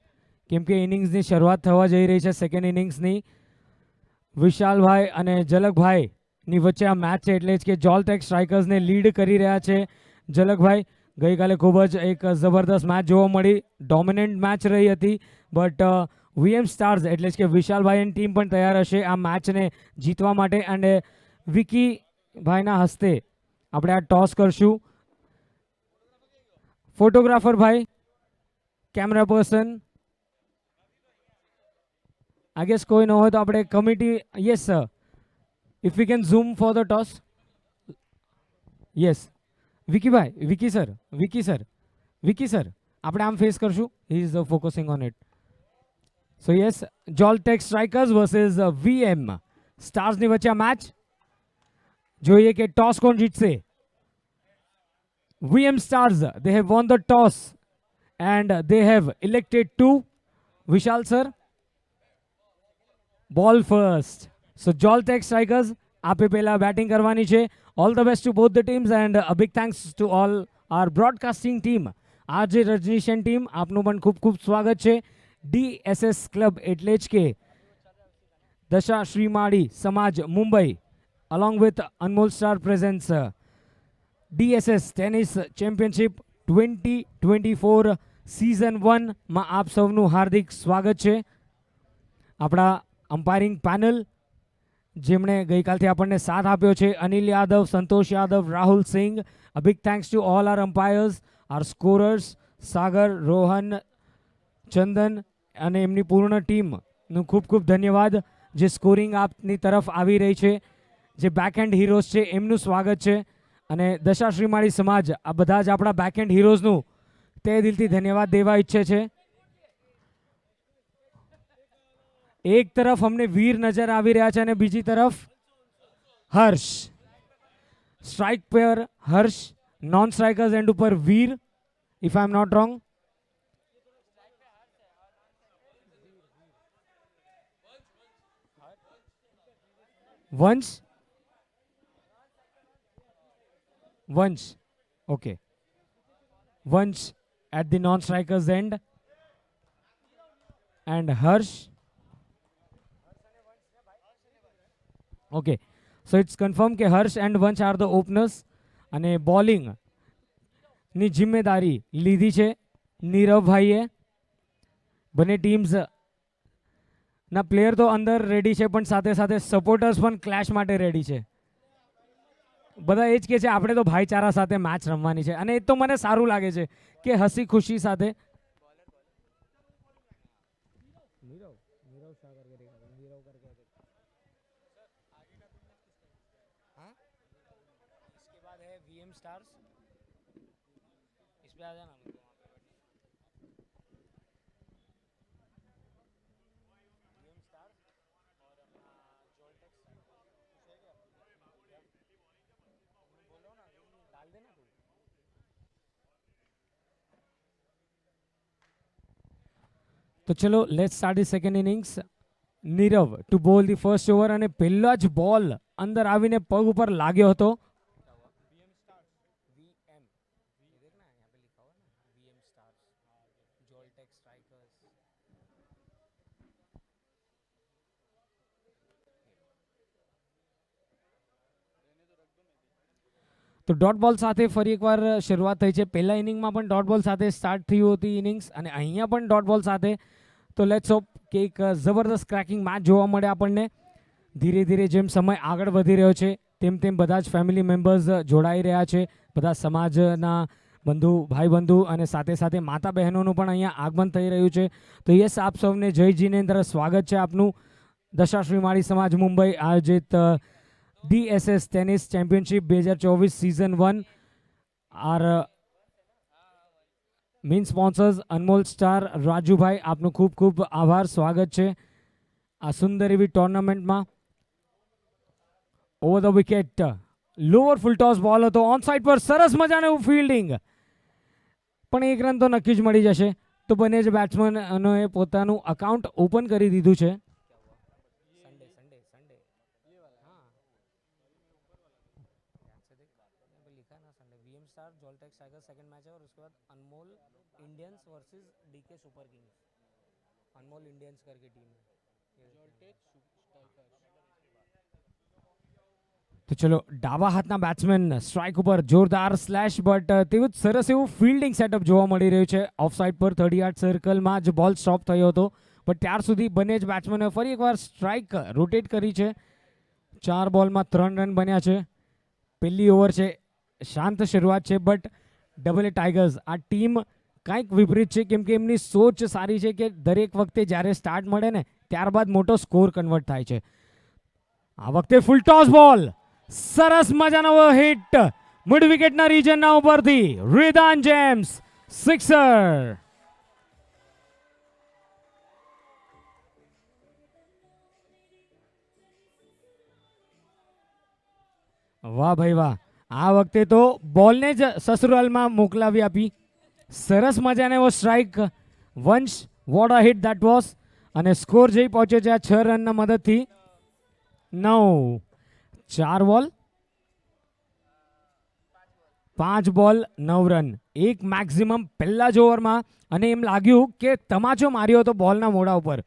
કેમ કે ઇનિંગ્સની શરૂઆત થવા જઈ રહી છે સેકન્ડ ઇનિંગ્સની. વિશાલભાઈ અને ઝલકભાઈની વચ્ચે આ મેચ છે, એટલે જ કે જોલટેક સ્ટ્રાઇકર્સને લીડ કરી રહ્યા છે ઝલકભાઈ. ગઈકાલે ખૂબ જ એક જબરદસ્ત મેચ જોવા મળી, ડોમિનન્ટ મેચ રહી હતી. બટ વીએમ સ્ટાર્સ એટલે જ કે વિશાલભાઈની ટીમ પણ તૈયાર હશે આ મેચને જીતવા માટે. અને વિકીભાઈના હસ્તે આપણે આ ટોસ કરશું. ફોટોગ્રાફર ભાઈ, કેમેરા પર્સન, આઈ ગેસ કોઈ ન હોય તો આપણે committee. Yes sir, if you can zoom for the toss. Yes વિકીભાઈ, વિકી સર આપણે આમ ફેસ કરશું. He is focusing on it. So yes, Joltec strikers versus VM સ્ટાર્સની વચ્ચે આ મેચ. જોઈએ કે ટોસ કોણ જીતશે. VM Stars, they have won the toss and they have elected to Vishal sir ball first. So Joltech Strikers આપે પહેલા batting કરવાની છે. All the best to both the teams and a big thanks to all our broadcasting team. આજે રજનીશન team આપનું પણ ખૂબ ખૂબ સ્વાગત છે. DSS ક્લબ એટલે જ કે દશા શ્રીમાળી સમાજ Mumbai along with Anmol Star presents DSS tennis championship 2024 season 1 માં આપ સૌનું હાર્દિક સ્વાગત છે. આપણા અમ્પાયરિંગ પેનલ જેમણે ગઈકાલથી આપણને સાથ આપ્યો છે, Anil Yadav, Santosh Yadav, Rahul Singh. A big thanks to all our umpires, our scorers, Sagar, Rohan, Chandan અને એમની પૂર્ણ ટીમનું ખૂબ ખૂબ ધન્યવાદ. જે સ્કોરિંગ આપની તરફ આવી રહી છે, જે બેકહેન્ડ હીરોઝ છે એમનું સ્વાગત છે. અને દશા શ્રીમાળી સમાજ આ બધા જ આપણા બેકહેન્ડ હીરોઝનું તે દિલથી ધન્યવાદ દેવા ઈચ્છે છે. એક તરફ અમને વીર નજર આવી રહ્યા છે અને બીજી તરફ Harsh. Strike player Harsh, non strikers end ઉપર Veer, if I am not wrong. Vansh, okay. Vansh at the non-strikers end and Harsh. Okay, so it's confirmed કે હર્ષ and Vansh are the openers. અને બોલિંગ ની જિમ્મેદારી લીધી છે નીરવભાઈએ. બંને ટીમ્સ ના પ્લેયર તો અંદર રેડી છે, પણ સાથે સાથે સપોર્ટર્સ પણ ક્લેશ માટે રેડી છે. બધા એ જ કહે છે આપણે તો ભાઈચારા સાથે મેચ રમવાની છે, અને એ તો મને સારું લાગે છે કે હસી ખુશી સાથે. તો ચલો let's start the second innings. Nirav to bowl the first over, અને પહેલા જ બોલ અંદર આવીને પગ ઉપર લાગ્યો હતો. તો ડોટ બોલ સાથે ફરી એકવાર શરૂઆત થઈ છે. પહેલા ઇનિંગમાં પણ ડોટ બોલ સાથે સ્ટાર્ટ થયું હતી ઇનિંગ્સ, અને અહીંયા પણ ડોટ બોલ સાથે. તો લેટ્સ હોપ કે એક જબરદસ્ત ક્રેકિંગ મેચ જોવા મળે આપણને. ધીરે ધીરે જેમ સમય આગળ વધી રહ્યો છે તેમ તેમ બધા જ ફેમિલી મેમ્બર્સ જોડાઈ રહ્યા છે, બધા સમાજના બંધુ, ભાઈ બંધુ અને સાથે સાથે માતા બહેનોનું પણ અહીંયા આગમન થઈ રહ્યું છે. તો યસ, આપ સૌને જય જીનેન્દ્ર, સ્વાગત છે આપનું દશા શ્રીમાળી સમાજ મુંબઈ આયોજિત DSS tennis championship 2024 season 1. Our main sponsors Anmol star, રાજુભાઈ, આપનું ખૂબ ખૂબ આભાર, સ્વાગત છે આ સુંદર એવી ટુર્નામેન્ટમાં. Over the wicket lower full toss બોલ હતો ઓન સાઇડ પર, સરસ મજાનું ફિલ્ડિંગ પણ 1 રન તો નક્કી જ મળી જશે. તો બંને જ બેટ્સમેનોએ પોતાનું અકાઉન્ટ ઓપન કરી દીધું છે. તો ચલો ડાબા હાથના બેટ્સમેન સ્ટ્રાઇક ઉપર જોરદાર સ્લેશ, બટ તેવું જ સરસ એવું ફિલ્ડિંગ સેટઅપ જોવા મળી રહ્યું છે. ઓફ સાઇડ પર 30 યાર્ડ સર્કલમાં જ બોલ સ્ટોપ થયો હતો, પણ ત્યાર સુધી બંને જ બેટ્સમેનોએ ફરી એકવાર સ્ટ્રાઇક રોટેટ કરી છે. 4 બોલમાં 3 રન બન્યા છે. પહેલી ઓવર છે, શાંત શરૂઆત છે, બટ ડબલ એ ટાઇગર્સ આ ટીમ કંઈક વિપરીત છે, કેમ કે એમની સોચ સારી છે કે દરેક વખતે જ્યારે સ્ટાર્ટ મળે ને ત્યારબાદ મોટો સ્કોર કન્વર્ટ થાય છે. આ વખતે ફૂલ ટોસ બોલ, સરસ મજાનો હિટ મિડ વિકેટના રીજનના ઉપરથી, રિદાન જેમ્સ સિક્સર. વાહ ભાઈ વાહ, આ વખતે તો બોલને જ સસુરાલમાં મોકલાવી આપી. સરસ મજાનો એવો strike, Vansh what a hit that was, અને સ્કોર જઈ પહોંચ્યો છે આ 6 રનના મદદથી 9. 4 બોલ 5 બોલ 9 રન, એક મેક્સિમમ પહેલા જ ઓવરમાં, અને એમ લાગ્યું કે તમાચો માર્યો હતો બોલના મોઢા ઉપર.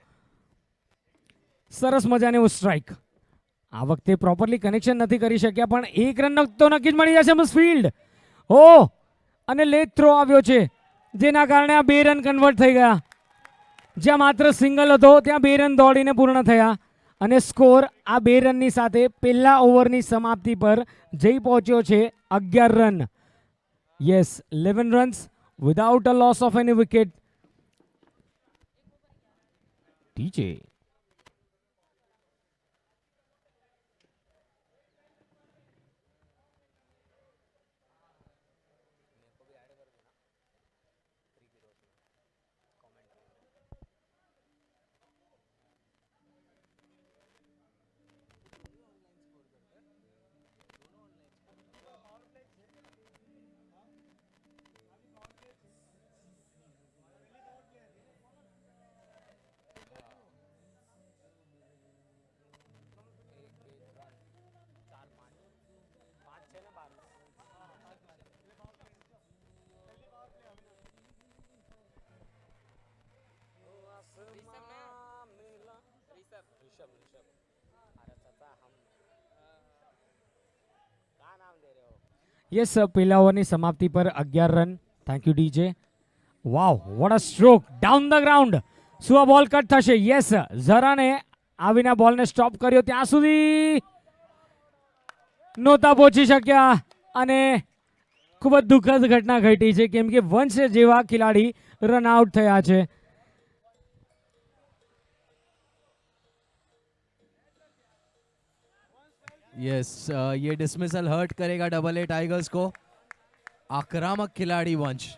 સરસ મજાનો એવો સ્ટ્રાઇક. આ વખતે પ્રોપરલી કનેક્શન નથી કરી શક્યા, પણ 1 રન તો નક્કી જ મળી જશે ફિલ્ડ. ઓ, અને લેટ થ્રો આવ્યો છે, જેના કારણે આ 2 રન કન્વર્ટ થઈ ગયા. જ્યાં માત્ર સિંગલ હતો ત્યાં 2 રન દોડીને પૂર્ણ થયા, અને સ્કોર આ 2 રનની સાથે પહેલા ઓવરની સમાપ્તિ પર જઈ પહોંચ્યો છે 11 run. Yes, 11 runs without a loss of any wicket. TJ yes, પહેલા ઓવરની સમાપ્તિ પર 11 run. Thank you DJ. Wow, what a stroke down the ground. શું આ બોલ કટ થશે? યસ, ઝરાને આવીને બોલને સ્ટોપ કર્યો, ત્યાં સુધી નહોતા પહોંચી શક્યા, અને ખૂબ જ દુઃખદ ઘટના ઘટી છે, કેમ કે વંશ જેવા ખેલાડી રન આઉટ થયા છે. यस, ये डिसमिसल हर्ट करेगा डबल ए टाइगर्स को. आक्रामक खिलाड़ी वंश.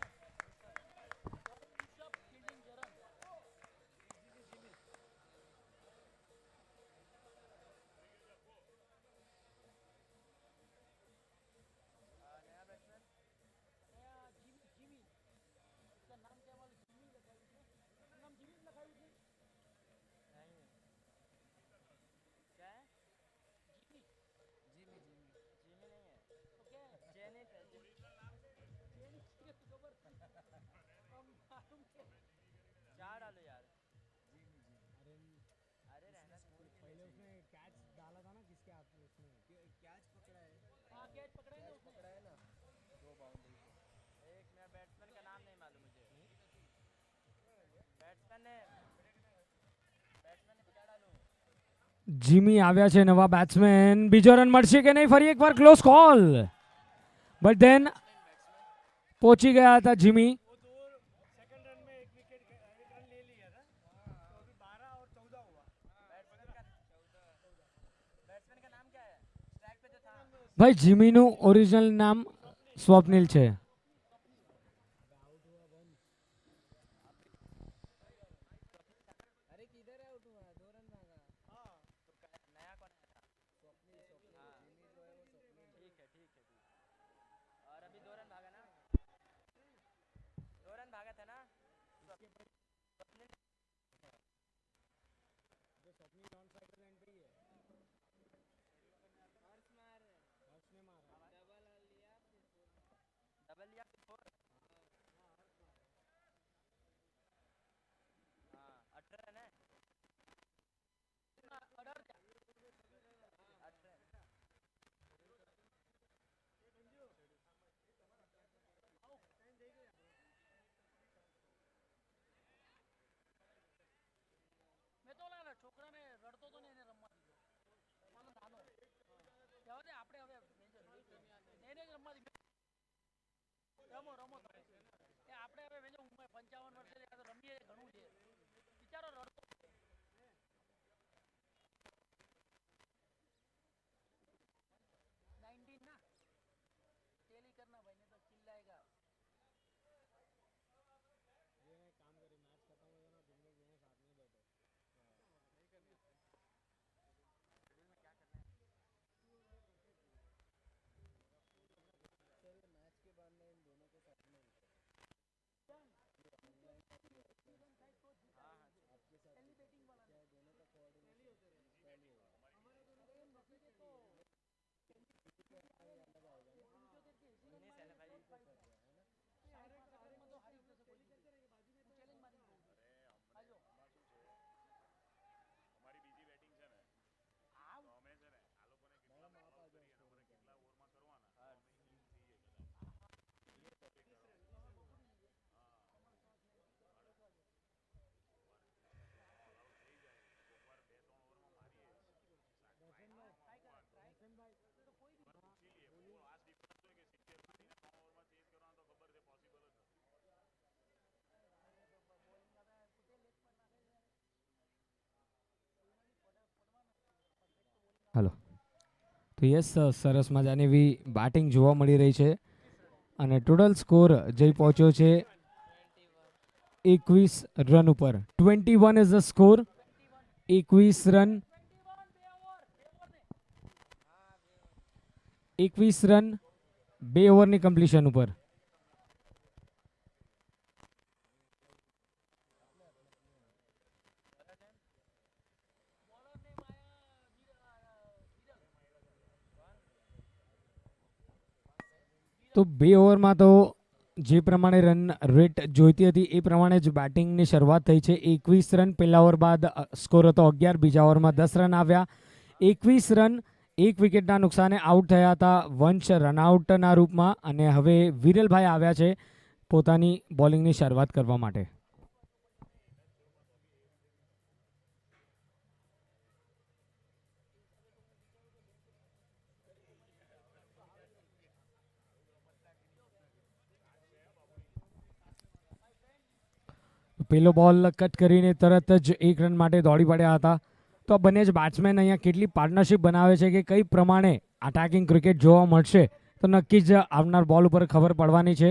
જીમી આવ્યા છે નવા બેટ્સમેન, બીજો રન મળશે કે નહીં? ફરી એકવાર ક્લોઝ કોલ, બટ ધેન પહોંચી ગયા હતા જીમી. ભાઈ જીમીનું ઓરિજિનલ નામ સ્વપ્નિલ છે. રમો રમો તમે એ આપણે હવે વેજો 55 વર્ષે આ તો રમીએ ઘણું છે બિચારો રડતો 19 ना टेली करना भाई नहीं तो चिल्लाएगा હલો. તો યસ સરસ મજાની એવી બેટિંગ જોવા મળી રહી છે અને ટોટલ સ્કોર જઈ પહોંચ્યો છે 21 રન ઉપર. 21 is the score. 21 run 21 run 2 ઓવરની કમ્પ્લીશન ઉપર. તો 2 ઓવરમાં તો જે પ્રમાણે રન રેટ જોઈતી હતી એ પ્રમાણે જ બેટિંગની શરૂઆત થઈ છે. 21 રન પહેલા ઓવર બાદ સ્કોર હતો 11. બીજા ઓવરમાં 10 રન આવ્યા. 21 રન 1 વિકેટના નુકસાને આઉટ થયા હતા વંશ રનઆઉટના રૂપમાં અને હવે વિરલભાઈ આવ્યા છે પોતાની બોલિંગની શરૂઆત કરવા માટે. પેલો બોલ કટ કરીને તરત જ 1 રન માટે દોડી પડ્યા હતા. તો આ બંને જ બેટ્સમેન અહીંયા કેટલી પાર્ટનરશિપ બનાવે છે કે કઈ પ્રમાણે અટેકિંગ ક્રિકેટ જોવા મળશે તો નક્કી જ આવનાર બોલ ઉપર ખબર પડવાની છે.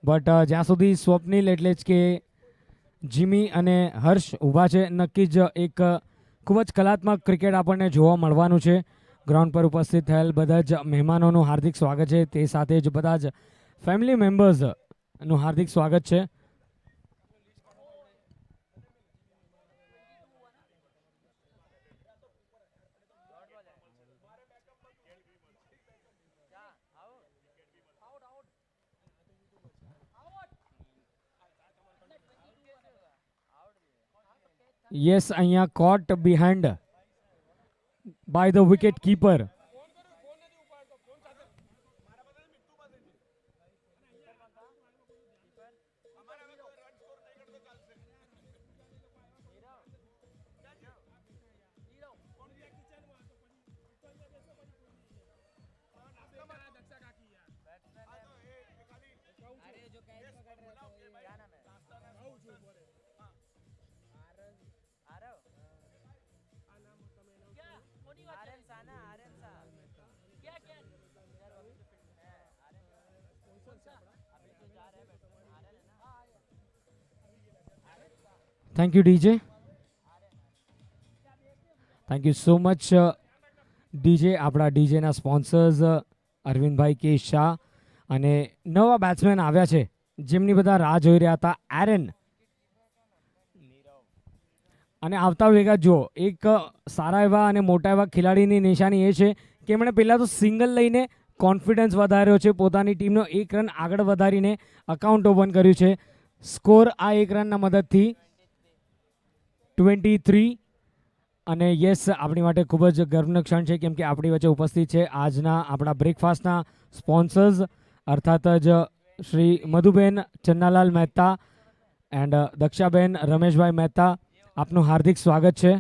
બટ જ્યાં સુધી સ્વપ્નિલ એટલે જ કે જીમી અને હર્ષ ઊભા છે નક્કી જ એક ખૂબ જ કલાત્મક ક્રિકેટ આપણને જોવા મળવાનું છે. ગ્રાઉન્ડ પર ઉપસ્થિત થયેલ બધા જ મહેમાનોનું હાર્દિક સ્વાગત છે. તે સાથે જ બધા જ ફેમિલી મેમ્બર્સનું હાર્દિક સ્વાગત છે. યસ અહીંયા caught behind by the wicket keeper. Thank you DJ. Thank you so much DJ. આપણા ડીજેના સ્પોન્સર્સ અરવિંદભાઈ કે શાહ અને નવા બેટ્સમેન આવ્યા છે જેમની બધા રાહ જોઈ રહ્યા હતા એરન. અને આવતા વેગા જુઓ એક સારા એવા અને મોટા એવા ખેલાડીની નિશાની એ છે કે એમણે પહેલાં તો સિંગલ લઈને કોન્ફિડન્સ વધાર્યો છે. પોતાની ટીમનો 1 રન આગળ વધારીને અકાઉન્ટ ઓપન કર્યું છે. સ્કોર આ 1 રનના મદદથી 23. અને યસ આપણી માટે ખૂબ જ ગર્વનો ક્ષણ છે કેમ કે આપણી વચ્ચે ઉપસ્થિત છે આજના આપણા બ્રેકફાસ્ટના સ્પોન્સર્સ અર્થાત જ શ્રી મધુબેન ચન્નાલાલ મહેતા એન્ડ દક્ષાબેન રમેશભાઈ મહેતા. આપનું હાર્દિક સ્વાગત છે.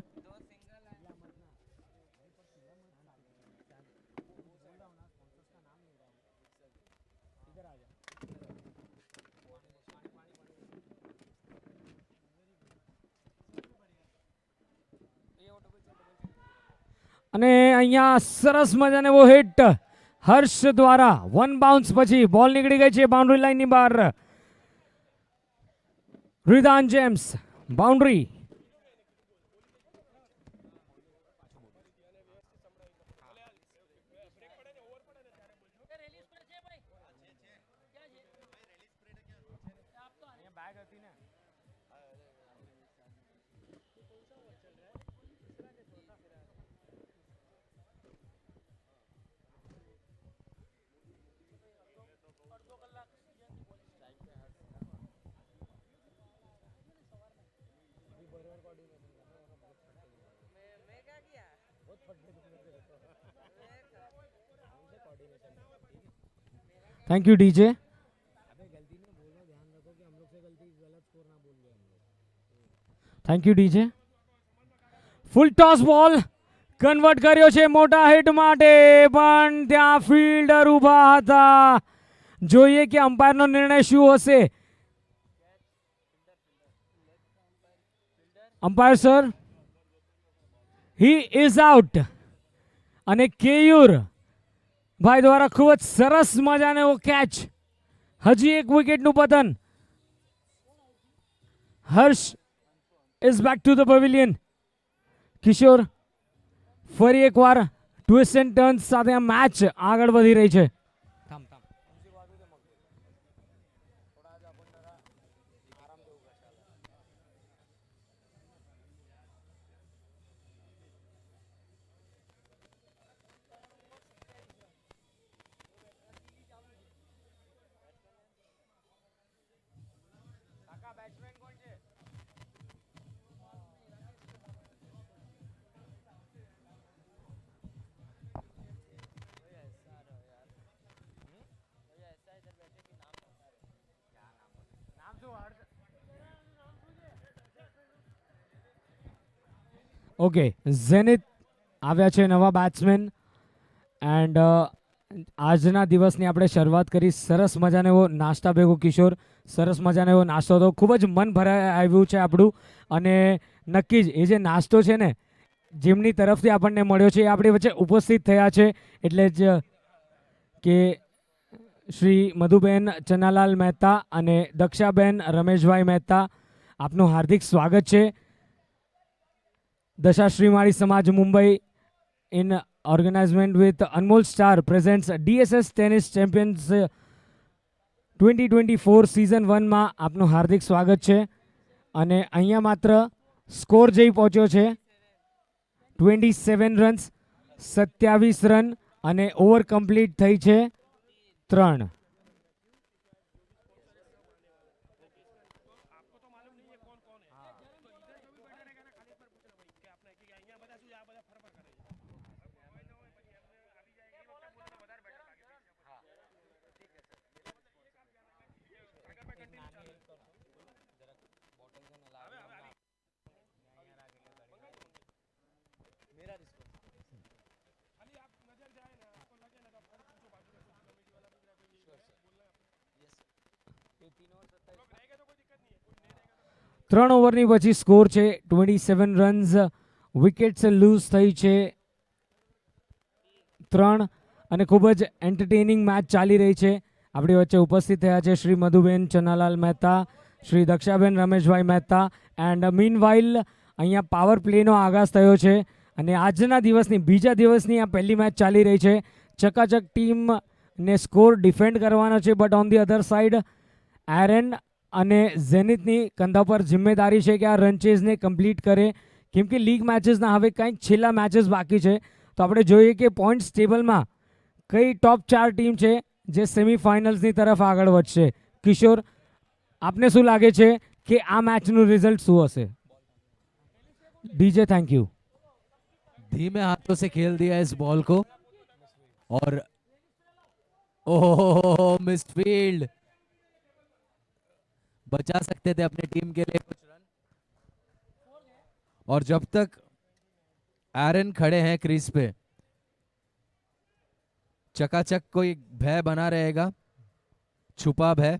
અને અહીંયા સરસ મજાને એવો હિટ હર્ષ દ્વારા વન બાઉન્સ પછી બોલ નીકળી ગઈ છે બાઉન્ડ્રી લાઈનની બહાર. Ridan James boundary. Rally spray છે ભાઈ ક્યાં છે આપતો આને બેગ હતી ને. અડધો કલાક thank you DJ. Thank you DJ. Full toss બોલ કન્વર્ટ કર્યો છે મોટા હિટ માટે, પણ ત્યાં ફિલ્ડર ઊભા હતા. જોઈએ કે અમ્પાયરનો નિર્ણય શું હશે. Umpire sir, he is out. અને કેયુર ભાઈ દ્વારા ખૂબ જ સરસ મજાનો એવો કેચ. હજી એક વિકેટનું પતન. હર્ષ is back to the pavilion. કિશોર, ફરી એકવાર ટ્વિસ્ટ એન્ડ ટર્ન્સ સાથે આ મેચ આગળ વધી રહી છે. ઓકે, ઝેનિથ આવ્યા છે નવા બેટ્સમેન એન્ડ આજના દિવસની આપણે શરૂઆત કરી સરસ મજાનો એવો નાસ્તા ભેગો. કિશોર, સરસ મજાનો એવો નાસ્તો હતો, ખૂબ જ મન ભરાઈ આવ્યું છે આપણું. અને નક્કી જ એ જે નાસ્તો છે ને જેમની તરફથી આપણને મળ્યો છે એ આપણી વચ્ચે ઉપસ્થિત થયા છે. એટલે જ કે શ્રી મધુબેન ચનાલાલ મહેતા અને દક્ષાબેન રમેશભાઈ મહેતા, આપનું હાર્દિક સ્વાગત છે. દશાશ્રી માળી સમાજ Mumbai in organizement with Anmol Star presents DSS Tennis Champions 2024 season 1 માં આપનું હાર્દિક સ્વાગત છે. અને અહીંયા માત્ર સ્કોર જઈ પહોંચ્યો છે 27 રન્સ, 27 રન અને ઓવર કમ્પ્લીટ થઈ છે 3. ત્રણ ઓવરની પછી સ્કોર છે 27 રન્સ. વિકેટ્સ લૂઝ થઈ છે 3 અને ખૂબ જ એન્ટરટેનિંગ મેચ ચાલી રહી છે. આપણી વચ્ચે ઉપસ્થિત થયા છે Shri Madhuben Chanalal Mehta, Shri Dakshaben Rameshbhai Mehta. And meanwhile અહીંયા પાવર પ્લેનો આગાઝ થયો છે અને આજના દિવસની બીજા દિવસની આ પહેલી મેચ ચાલી રહી છે. ચકાચક ટીમને સ્કોર ડિફેન્ડ કરવાનો છે, but on the other side Aaron અને ઝેનિથની કંધા પર જિમ્મેદારી છે કે આ રનચેઝને કમ્પ્લીટ કરે, કેમ કે લીગ મેચીસના હવે કંઈક છેલ્લા મેચીસ બાકી છે. તો આપણે જોઈએ કે પોઈન્ટ્સ ટેબલમાં કઈ ટોપ 4 ટીમ છે જે સેમીફાઇનલ્સની તરફ આગળ વધશે. કિશોર, આપને શું લાગે છે કે આ મેચનું રિઝલ્ટ શું હશે? DJ thank you. धीमे हाथों से खेल दिया इस बॉल को और ओह मिसफील्ड. बचा सकते थे अपनी टीम के लिए कुछ रन. और जब तक एरन खड़े हैं क्रीज पे, चकाचक कोई भय बना रहेगा, छुपा भय.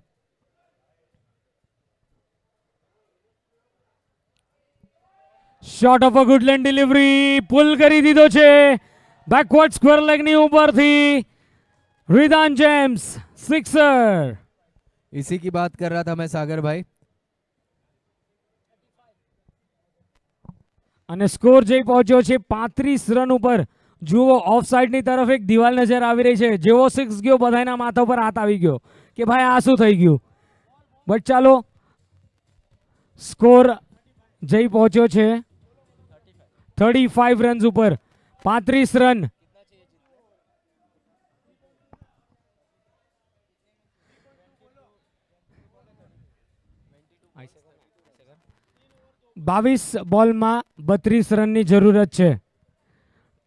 Short of a good length delivery pull કરી દીધો છે બેકવર્ડ સ્ક્વેર લેગની ઉપરથી રિદાન જેમ્સ સિક્સર. इसी की बात कर रहा था मैं सागर भाई. અને સ્કોર જઈ પહોંચ્યો છે 35 રન ઉપર. જુઓ ઓફ સાઈડની તરફ એક દિવાલ નજર આવી રહી છે. જેવો સિક્સ ગયો બધાના માથા પર હાથ આવી ગયો કે ભાઈ આ શું થઈ ગયું. બટ ચાલો સ્કોર જઈ પહોંચ્યો છે 35 રન્સ ઉપર. 35 રન. બાવીસ બોલમાં 32 રનની જરૂરત છે.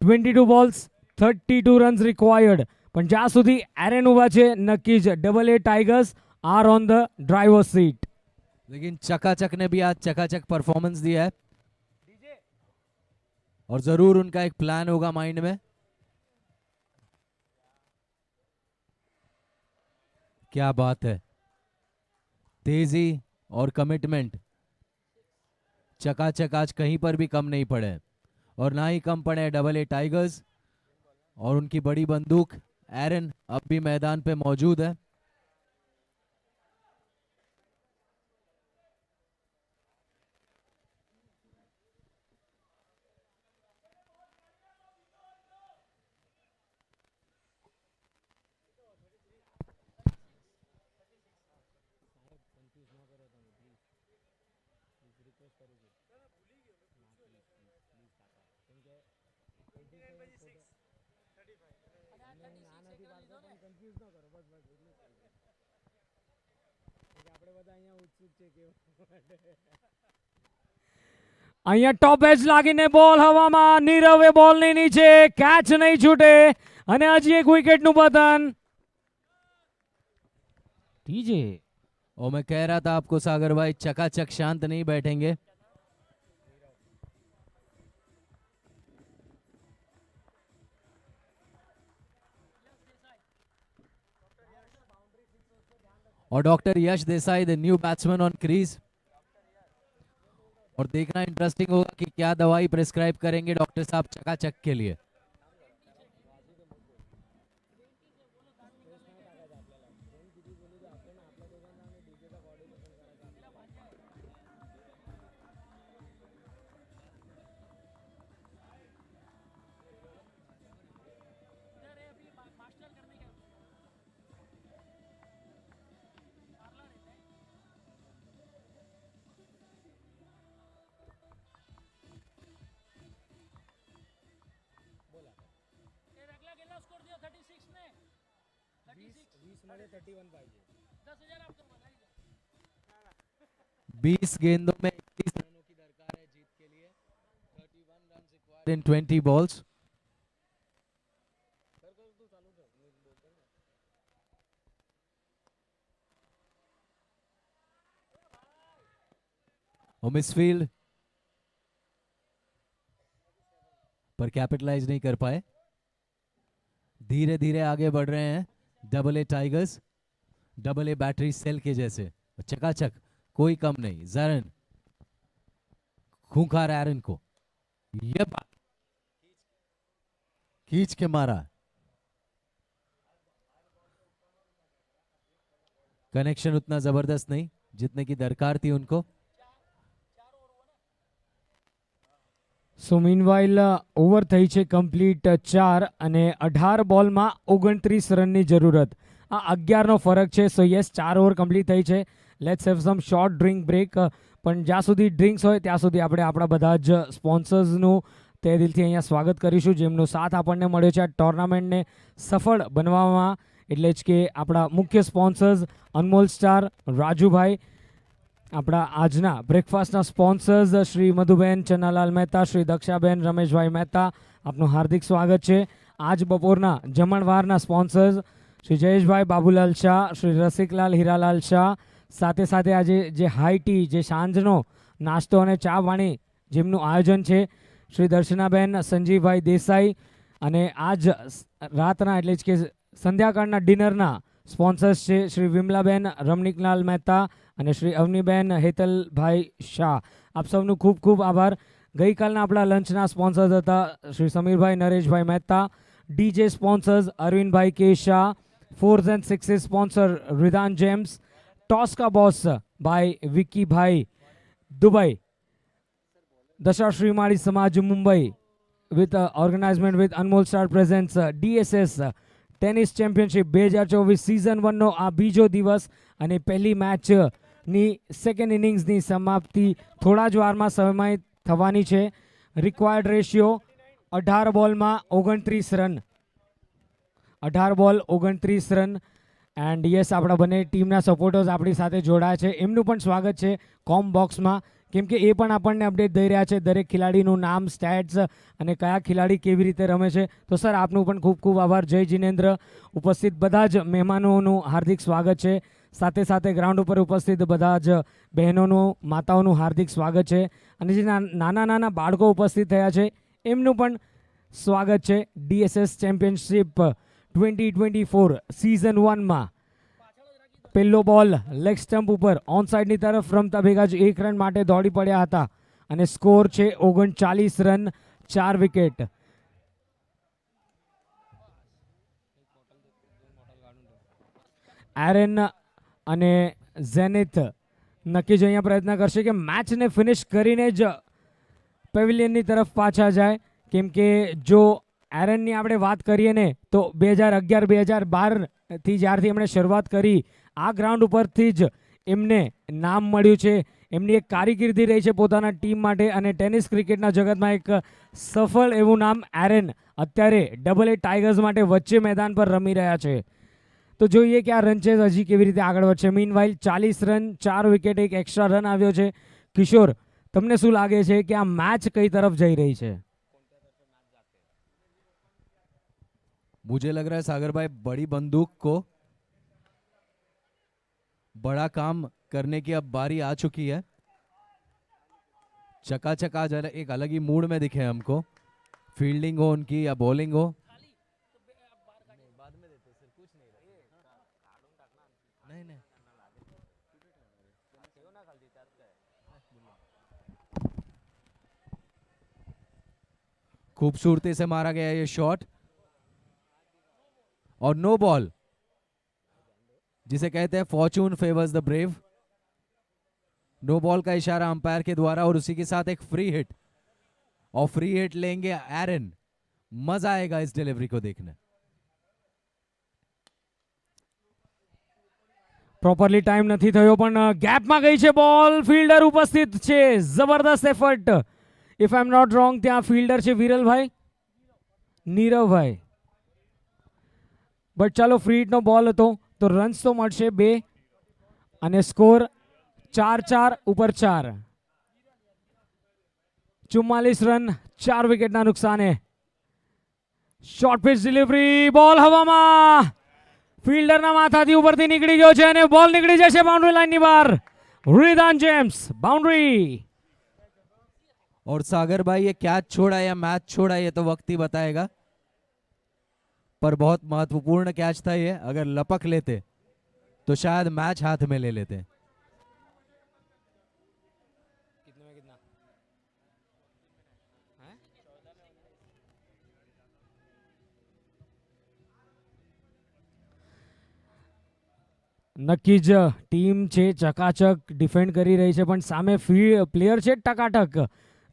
22 બોલ્સ 32 રન્સ રિક્વાયર્ડ. પણ જ્યાં સુધી એરેન ઉભા છે નક્કી જ double A tigers are on the driver seat. लेकिन चकाचक ने भी आज चकाचक परफॉर्मेंस दिया है और जरूर उनका एक प्लान होगा माइंड में. क्या बात है. तेजी और कमिटमेंट चकाचक आज कहीं पर भी कम नहीं पड़े और ना ही कम पड़े डबल ए टाइगर्स. और उनकी बड़ी बंदूक एरन अब भी मैदान पे मौजूद है. અહીંયા ટોપ એજ લાગીને બોલ હવામાં. નીરવે બોલની નીચે કેચ નહીં છૂટે અને હજી એક વિકેટનું પતન. ટીજે और मैं कह रहा था आपको सागर भाई चकाचक शांत नहीं बैठेंगे. और doctor Yash Desai the new batsman on crease. और देखना इंटरेस्टिंग होगा कि क्या दवाई प्रिस्क्राइब करेंगे डॉक्टर साहब चकाचक के लिए. સ્કોર થયો 36 ને 20 गेंदों में 31 रनों की दरकार है जीत के लिए. 31 रन रिक्वायर्ड इन 20 बॉल्स. और मिसफील्ड पर कैपिटलाइज नहीं कर पाए. धीरे धीरे आगे बढ़ रहे हैं double A tigers. Double A battery cell के जैसे चकाचक कोई कम नहीं. जरन खूंखार एरन को ये खींच के मारा. कनेक्शन उतना जबरदस्त नहीं जितने की दरकार थी उनको. સો મીનવાઇલ ઓવર થઈ છે કમ્પ્લીટ 4 અને 18 બોલમાં 29 રનની જરૂરત. આ 11નો ફરક છે. સો યસ 4 ઓવર કમ્પ્લીટ થઈ છે. Let's have some short drink break. પણ જ્યાં સુધી ડ્રિંક્સ હોય ત્યાં સુધી આપણે આપણા બધા જ સ્પોન્સર્સનું તે દિલથી અહીંયા સ્વાગત કરીશું જેમનો સાથ આપણને મળ્યો છે આ ટોર્નામેન્ટને સફળ બનાવવામાં. એટલે જ કે આપણા મુખ્ય સ્પોન્સર્સ અનમોલ સ્ટાર, રાજુભાઈ, આપણા આજના બ્રેકફાસ્ટના સ્પોન્સર્સ શ્રી મધુબેન ચન્નાલાલ મહેતા, શ્રી દક્ષાબેન રમેશભાઈ મહેતા, આપનું હાર્દિક સ્વાગત છે. આજ બપોરના જમણવારના સ્પોન્સર્સ શ્રી જયેશભાઈ બાબુલાલ શાહ, શ્રી રસિકલાલ હીરાલાલ શાહ, સાથે સાથે આજે જે હાઈ ટી જે સાંજનો નાસ્તો અને ચા પાણી જેમનું આયોજન છે શ્રી દર્શનાબેન સંજીવભાઈ દેસાઈ, અને આજ રાતના એટલે જ કે સંધ્યાકાળના ડિનરના સ્પોન્સર્સ છે શ્રી વિમલાબેન રમણીકલાલ મહેતા અને શ્રી અવનીબેન હેતલભાઈ શાહ. આપ સૌનું ખૂબ ખૂબ આભાર. ગઈકાલના આપણા લંચના સ્પોન્સર્સ હતા Shri Samirbhai Nareshbhai Mehta, DJ sponsors Arvindbhai K Shah, fours and sixes sponsor Ridan gems, ટોસ્કા બોસ ભાઈ વિકીભાઈ દુબઈ, દશા શ્રીમાળી સમાજ Mumbai with organizement with Anmol Star presents DSS tennis championship 2024 season 1 નો આ બીજો દિવસ અને પહેલી મેચની સેકન્ડ ઇનિંગ્સની સમાપ્તિ થોડા જ વારમાં સમય થવાની છે. રિક્વાયર્ડ રેશિયો 18 બોલમાં 29 રન, 18 બોલ 29 રન. એન્ડ યસ, આપણા બંને ટીમના સપોર્ટર્સ આપણી સાથે જોડાયા છે, એમનું પણ સ્વાગત છે કોમ બોક્સમાં, કેમ કે એ પણ આપણને અપડેટ દઈ રહ્યા છે દરેક ખેલાડીનું નામ, સ્ટેટ્સ અને કયા ખેલાડી કેવી રીતે રમે છે. તો સર આપનું પણ ખૂબ ખૂબ આભાર. જય જિનેન્દ્ર. ઉપસ્થિત બધા જ મહેમાનોનું હાર્દિક સ્વાગત છે, સાથે સાથે ગ્રાઉન્ડ ઉપર ઉપસ્થિત બધા જ બહેનોનું, માતાઓનું હાર્દિક સ્વાગત છે, અને જે નાના નાના બાળકો ઉપસ્થિત થયા છે એમનું પણ સ્વાગત છે DSS ચેમ્પિયનશિપ 2024 સિઝન 1માં. પહેલો બોલ લેગ સ્ટમ્પ ઉપર ઓન સાઇડની તરફ રમતા ભેગા જ 1 રન માટે દોડી પડ્યા હતા અને સ્કોર છે 39 રન, 4 વિકેટ. એરન અને ઝેનિથ નક્કી જ અહીંયા પ્રયત્ન કરશે કે મેચને ફિનિશ કરીને જ પેવિલિયનની તરફ પાછા જાય, કેમ કે જો એરનની આપણે વાત કરીએ ને તો 2011-2012થી જ્યારથી એમણે શરૂઆત કરી આ ગ્રાઉન્ડ ઉપરથી જ એમને નામ મળ્યું છે. એમની એક કારકિર્દી રહી છે પોતાના ટીમ માટે, અને ટેનિસ ક્રિકેટના જગતમાં એક સફળ એવું નામ એરન અત્યારે AA ટાઇગર્સ માટે વચ્ચે મેદાન પર રમી રહ્યા છે. તો જોઈએ કે આ રનચેઝ હજી કેવી રીતે આગળ વધશે. મીનવાઇલ 40 રન, 4 વિકેટ, એક એક્સ્ટ્રા રન આવ્યો છે. કિશોર, તમને શું લાગે છે કે આ મેચ કઈ તરફ જઈ રહી છે? मुझे लग रहा है सागर भाई बड़ी बंदूक को बड़ा काम करने की अब बारी आ चुकी है. चकाचक आज एक अलग ही मूड में दिखे हमको, फील्डिंग हो उनकी या बॉलिंग हो. नहीं नहीं खूबसूरती से मारा गया ये शॉट और नो बॉल, जिसे कहते हैं fortune favours the brave. No ball का इशारा अंपायर के द्वारा और उसी के साथ एक फ्री हिट, और फ्री हिट लेंगे एरन. मजा आएगा इस डिलीवरी को देखने. પ્રોપરલી ટાઈમ નથી થયો પણ ગેપમાં ગઈ છે બોલ. ફિલ્ડર ઉપસ્થિત છે, જબરદસ્ત effort. If I am not wrong ત્યાં ફિલ્ડર છે વિરલભાઈ, નીરવભાઈ. બટ ચાલો, ફ્રી હિટનો બોલ હતો તો રન્સ તો મળશે 2 અને સ્કોર 4-4 ઉપર 4. 44 રન, 4 વિકેટના નુકસાને. શોર્ટ પિચ ડિલિવરી, બોલ હવામાં, ફિલ્ડરના માથાથી ઉપરથી નીકળી ગયો છે અને બોલ નીકળી જશે બાઉન્ડ્રી લાઈનની બહાર. રિદાન જેમ્સ, બાउंड्री. और सागर भाई ये कैच छोड़ा या मैच छोड़ा ये तो वक्त ही बताएगा, पर बहुत महत्वपूर्ण कैच था ये. अगर लपक लेते तो शायद मैच हाथ में ले लेते. નક્કી જ ટીમ છે ચકાચક ડિફેન્ડ કરી રહી છે, પણ સામે પ્લેયર છે ટકાટક.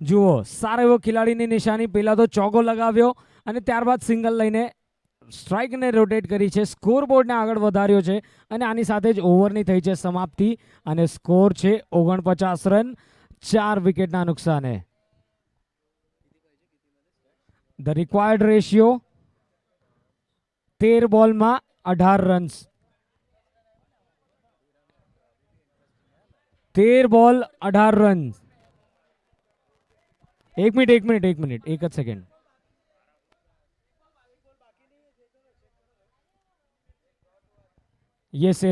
જુઓ, સારો એવો ખેલાડીની નિશાની, પહેલા તો ચોગ્ગો લગાવ્યો અને ત્યારબાદ સિંગલ લઈને સ્ટ્રાઇકને રોટેટ કરી છે, સ્કોરબોર્ડને આગળ વધાર્યો છે, અને આની સાથે જ ઓવરની થઈ છે સમાપ્તિ અને સ્કોર છે 49 રન, 4 વિકેટના નુકસાને. ધ રિક્વાયર્ડ રેશિયો 13 બોલમાં 18 રન્સ. 13 બોલ 18 રન. એક મિનિટ, એક જ સેકન્ડ. યસ,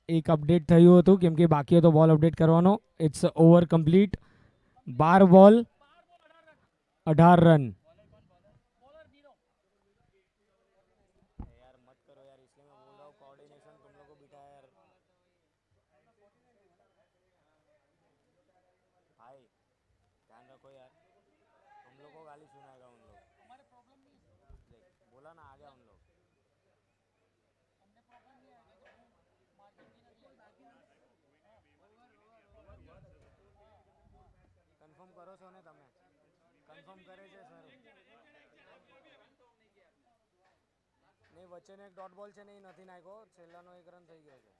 એક અપડેટ થયું હતું કેમ કે બાકી હતો બોલ અપડેટ કરવાનો. It's over complete. 12 બોલ 18 રન. खाली सुनाएगा उन लोग. हमारे प्रॉब्लम नहीं है देख, बोला ना आ गया उन लोग. हमने प्रॉब्लम नहीं आएगा तो मार्जिन की नहीं કન્ફર્મ કરો છો ને તમે? કન્ફર્મ કરે છે સર. નહીં વચ્ચેનો એક ડોટ બોલ છે ને એ નથી નાખ્યો. છેલ્લાનો એક રન થઈ ગયો છે.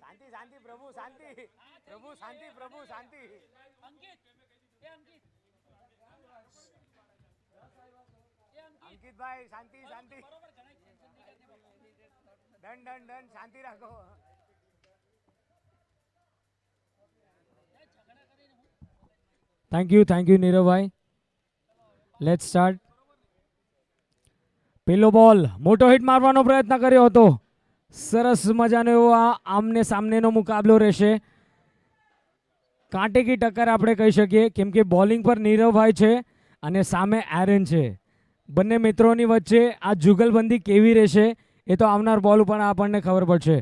શાંતિ શાંતિ પ્રભુ શાંતિ પ્રભુ શાંતિ પ્રભુ શાંતિ. अंकित ए अंकित અંકિતભાઈ શાંતિ શાંતિ. बरोबर घणा टेंशन नहीं करते बाबा ડન ડન ડન શાંતિ રાખો. झगड़ा કરીને હું થેન્ક યુ નીરવભાઈ. Let's start. પેલો બોલ મોટો હિટ મારવાનો પ્રયત્ન કર્યો હતો. સરસ મજાનો એવો આ આમને સામનેનો મુકાબલો રહેશે. કાંટે કી ટક્કર આપણે કહી શકીએ કેમ કે બોલિંગ પર નીરવભાઈ છે અને સામે એરન છે. બંને મિત્રોની વચ્ચે આ જુગલબંધી કેવી રહેશે એ તો આવનાર બોલ ઉપર આપણને ખબર પડશે.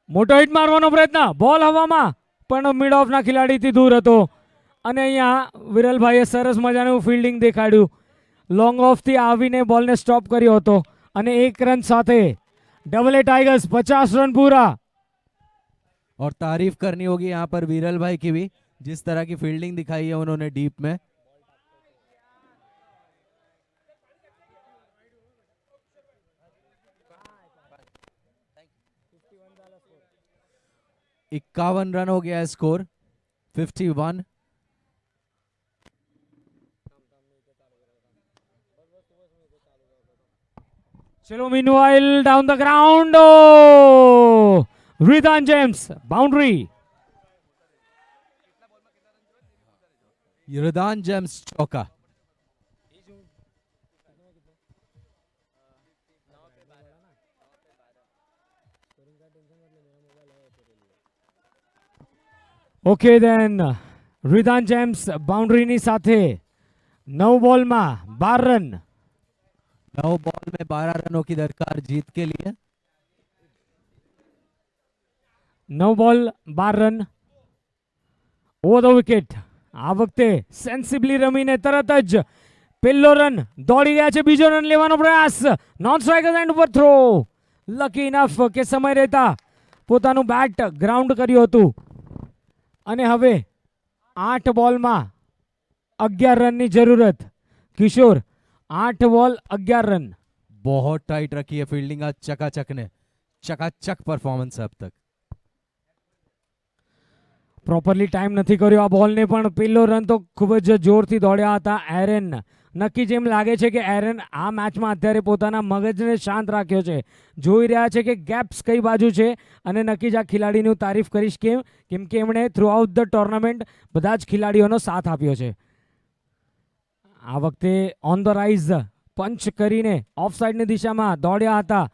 મોટો હિટ મારવાનો પ્રયત્ન. બોલ હવામાં પણ મિડ ઓફના ખેલાડીથી દૂર હતો અને અહીંયા વિરલભાઈએ સરસ મજાનું ફિલ્ડિંગ દેખાડ્યું. લોંગ ઓફથી આવીને બોલને સ્ટોપ કર્યો હતો અને 1 રન સાથે डबल ए टाइगर्स 50 रन पूरा. और तारीफ करनी होगी यहाँ पर विरल भाई की भी, जिस तरह की फील्डिंग दिखाई है उन्होंने डीप में. इक्यावन रन हो गया है स्कोर. 51. चलो meanwhile down the ground. Oh, Ridan James boundary. Ridan James चौका. Okay then, Ridan James boundary ની સાથે 9 બોલમાં 12 રન. 9 बॉल में 12 रनों की दरकार जीत के लिए. 9 બોલ 12 રન. Over the wicket. આ વખતે સેન્સિબલી રમીને તરત જ પહેલો રન દોડી ગયા છે. બીજો રન લેવાનો પ્રયાસ. નોન સ્ટ્રાઇકર એન્ડ ઉપર થ્રો. લકી ઇનફ કે સમય રહેતા પોતાનું બેટ ગ્રાઉન્ડ કર્યું હતું અને હવે 8 બોલમાં 11 રનની જરૂરત. કિશોર 8 બોલ 11 रन. बहुत टाइट रखी है फील्डिंग आज चकाचक ने. चकाचक परफॉर्मेंस अब तक. પ્રોપરલી ટાઈમ નથી કર્યો આ બોલને પણ પહેલો રન તો ખૂબ જ જોરથી દોડ્યા હતા એરન. નક્કી જેમ લાગે છે કે એરન આ મેચમાં અત્યારે પોતાના મગજને શાંત રાખ્યો છે. જોઈ રહ્યા છે કે ગેપ્સ કઈ બાજુ છે અને નક્કી જ આ ખેલાડીની હું તારીફ કરીશ કેમ કે એમણે થ્રુ આઉટ ધ ટુર્નામેન્ટ બધા જ ખેલાડીઓનો સાથ આપ્યો છે. આ વખતે ઓન ધ રાઇઝ પંચ કરીને ઓફ સાઇડની દિશામાં દોડ્યા હતા.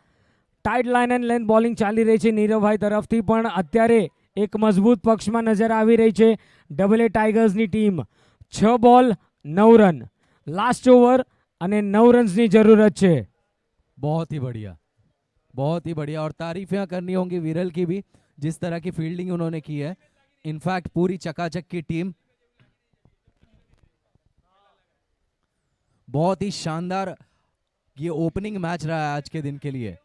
Tight line and length bowling ચાલી રહી છે નીરવભાઈ તરફથી પણ અત્યારે એક મજબૂત પક્ષમાં નજર આવી રહી છે ડબલ એ ટાઇગર્સની ટીમ. 6 બોલ 9 રન. लास्ट ओवर અને 9 રન્સની જરૂરત છે. बहुत ही बढ़िया, बहुत ही बढ़िया. और तारीफ यहाँ करनी होंगी विरल की भी, जिस तरह की फील्डिंग उन्होंने की है. इनफैक्ट पूरी चकाचक की टीम. बहुत ही शानदार ये ओपनिंग मैच रहा है आज के दिन के लिए.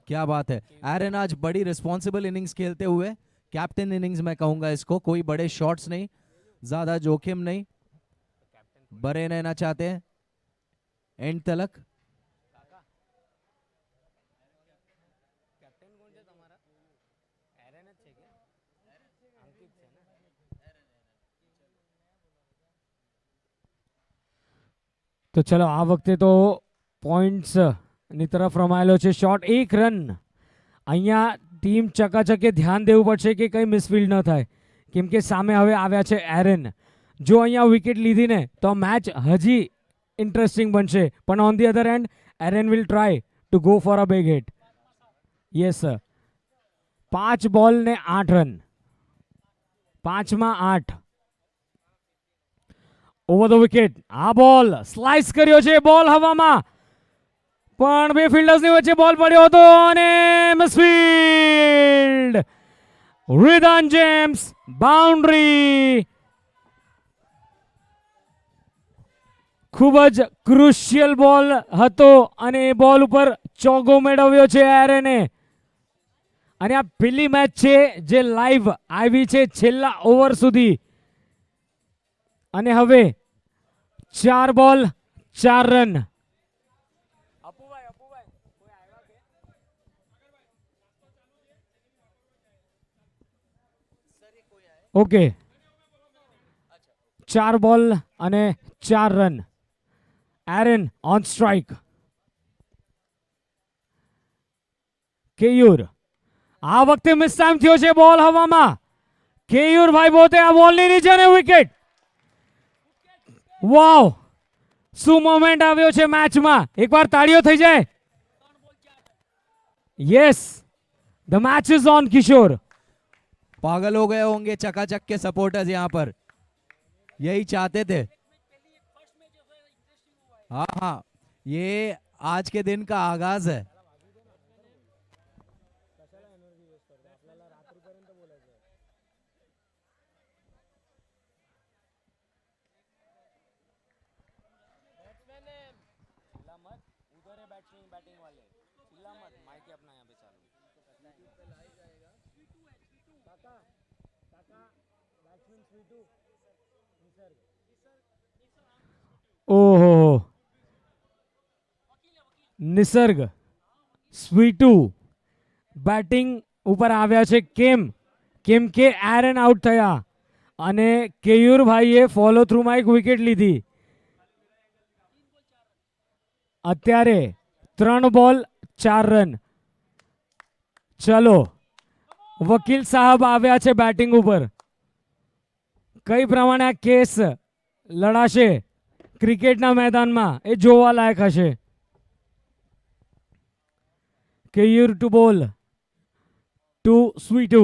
क्या बात है. एरन आज बड़ी रिस्पॉन्सिबल इनिंग्स खेलते हुए, कैप्टन इनिंग्स मैं कहूंगा इसको. कोई बड़े शॉट्स नहीं, ज्यादा जोखिम नहीं, बरे रहना चाहते हैं एंड तलक. તો ચલો આ વખતે તો પોઈન્ટ્સ ની તરફ રમાયેલો છે. Shot 1 run. અહીંયા ટીમ ચકાચકે ધ્યાન દેવું પડશે કે કઈ મિસફિલ્ડ ન થાય કેમ કે સામે હવે આવ્યા છે એરન. જો અહીંયા વિકેટ લીધી ને તો મેચ હજી ઇન્ટરેસ્ટિંગ બનશે પણ on the other end Aaron will try to go for a big hit. Yes sir. 5 ball ને 8 રન. 5 માં 8. Over the wicket. આ બોલ સ્લાઇસ કર્યો છે. બોલ હવામાં પણ બે ફિલ્ડર્સની વચ્ચે બોલ પડ્યો હતો અને મિસફિલ્ડ. રિદાન જેમ્સ બાઉન્ડ્રી. ખૂબ જ ક્રુશિયલ બોલ હતો અને એ બોલ ઉપર ચોગ્ગો મેળવ્યો છે એરને. અને આ પહેલી મેચ છે જે લાઈવ આવી છે છેલ્લા ઓવર સુધી. અને હવે 4 બોલ 4 રન. ઓકે, 4 બોલ અને 4 run. Aaron on strike. Keyur આ વખતે મિસ ટાઈમ થયો છે બોલ હવામાં. કેયુર ભાઈ પોતે આ બોલની નીચે ને વિકેટ. વાવ, શું મોમેન્ટ આવ્યો છે મેચમાં. એકવાર તાળીઓ થઈ જાય. Yes, the match is on Kishore. पागल हो गए होंगे चकाचक के सपोर्टर्स यहाँ पर, यही चाहते थे. हाँ हाँ, ये आज के दिन का आगाज है. ઓહો, નિસર્ગ સ્વીટુ બેટિંગ ઉપર આવ્યા છે. કેમ કે એરન આઉટ થયા અને કેયુરભાઈએ ફોલો થ્રુમાં એક વિકેટ લીધી. અત્યારે 3 બોલ 4 રન. ચલો, વકીલ સાહેબ આવ્યા છે બેટિંગ ઉપર. કઈ પ્રમાણે આ કેસ લડાશે ક્રિકેટના મેદાનમાં એ જોવા લાયક હશે. કેયુર ટુ બોલ ટુ સ્વીટુ.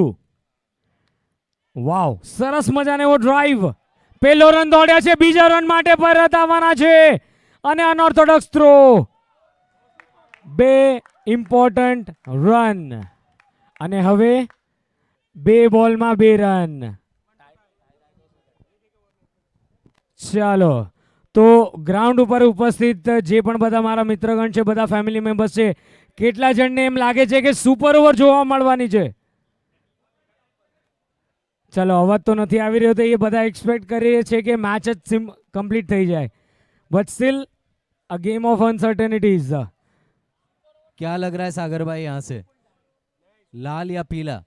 વાવ, સરસ મજાનો એવો ડ્રાઈવ. પહેલો રન દોડ્યા છે, બીજા રન માટે પરત આવવાના છે અને અનઓર્થોડોક્સ થ્રો. 2 ઇમ્પોર્ટન્ટ રન અને હવે 2 બોલમાં 2 રન. ચાલો, તો ગ્રાઉન્ડ ઉપર ઉપસ્થિત જે પણ બધા મારા મિત્રગણ છે, બધા ફેમિલી મેમ્બર્સ છે, કેટલા જણને એમ લાગે છે કે સુપર ઓવર જોવા મળવાની છે? ચલો, અવાજ તો નથી આવી રહ્યો, તો એ બધા એક્સપેક્ટ કરીએ છે કે મેચ જ કમ્પ્લીટ થઈ જાય. But still a game of uncertainties. क्या लग रहा है सागर भाई यहाँ से, लाल या पीला?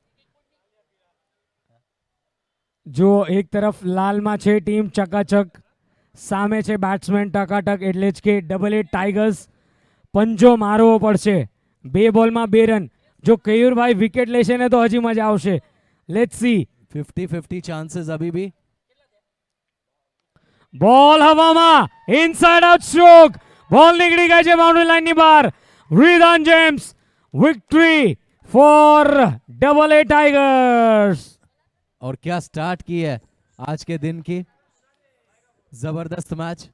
જો એક તરફ લાલમાં છે ટીમ ચકાચક, સામે છે બેટ્સમેન ટકાટક, એટલે જ કે ડબલ એ ટાઈગર્સ. પંજો મારવો પડશે. 2 બોલમાં 2 રન. જો કેયુરભાઈ વિકેટ લેશે ને તો હજી મજા આવશે. Let's see. 50-50 चांसेस अभी भी. બોલ હવામાં, ઇનસાઇડ આઉટ સ્ટ્રોક. બોલ નીકળી ગઈ છે બાઉન્ડ્રી લાઈનની બહાર. Ridan gems, victory for double A tigers. और क्या स्टार्ट की है आज के दिन की, जबरदस्त मैच.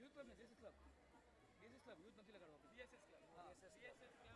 યુથ ક્લબ ને DSS club, DSS club, youth નથી લગાડવા, DSS ક્લબ, DSS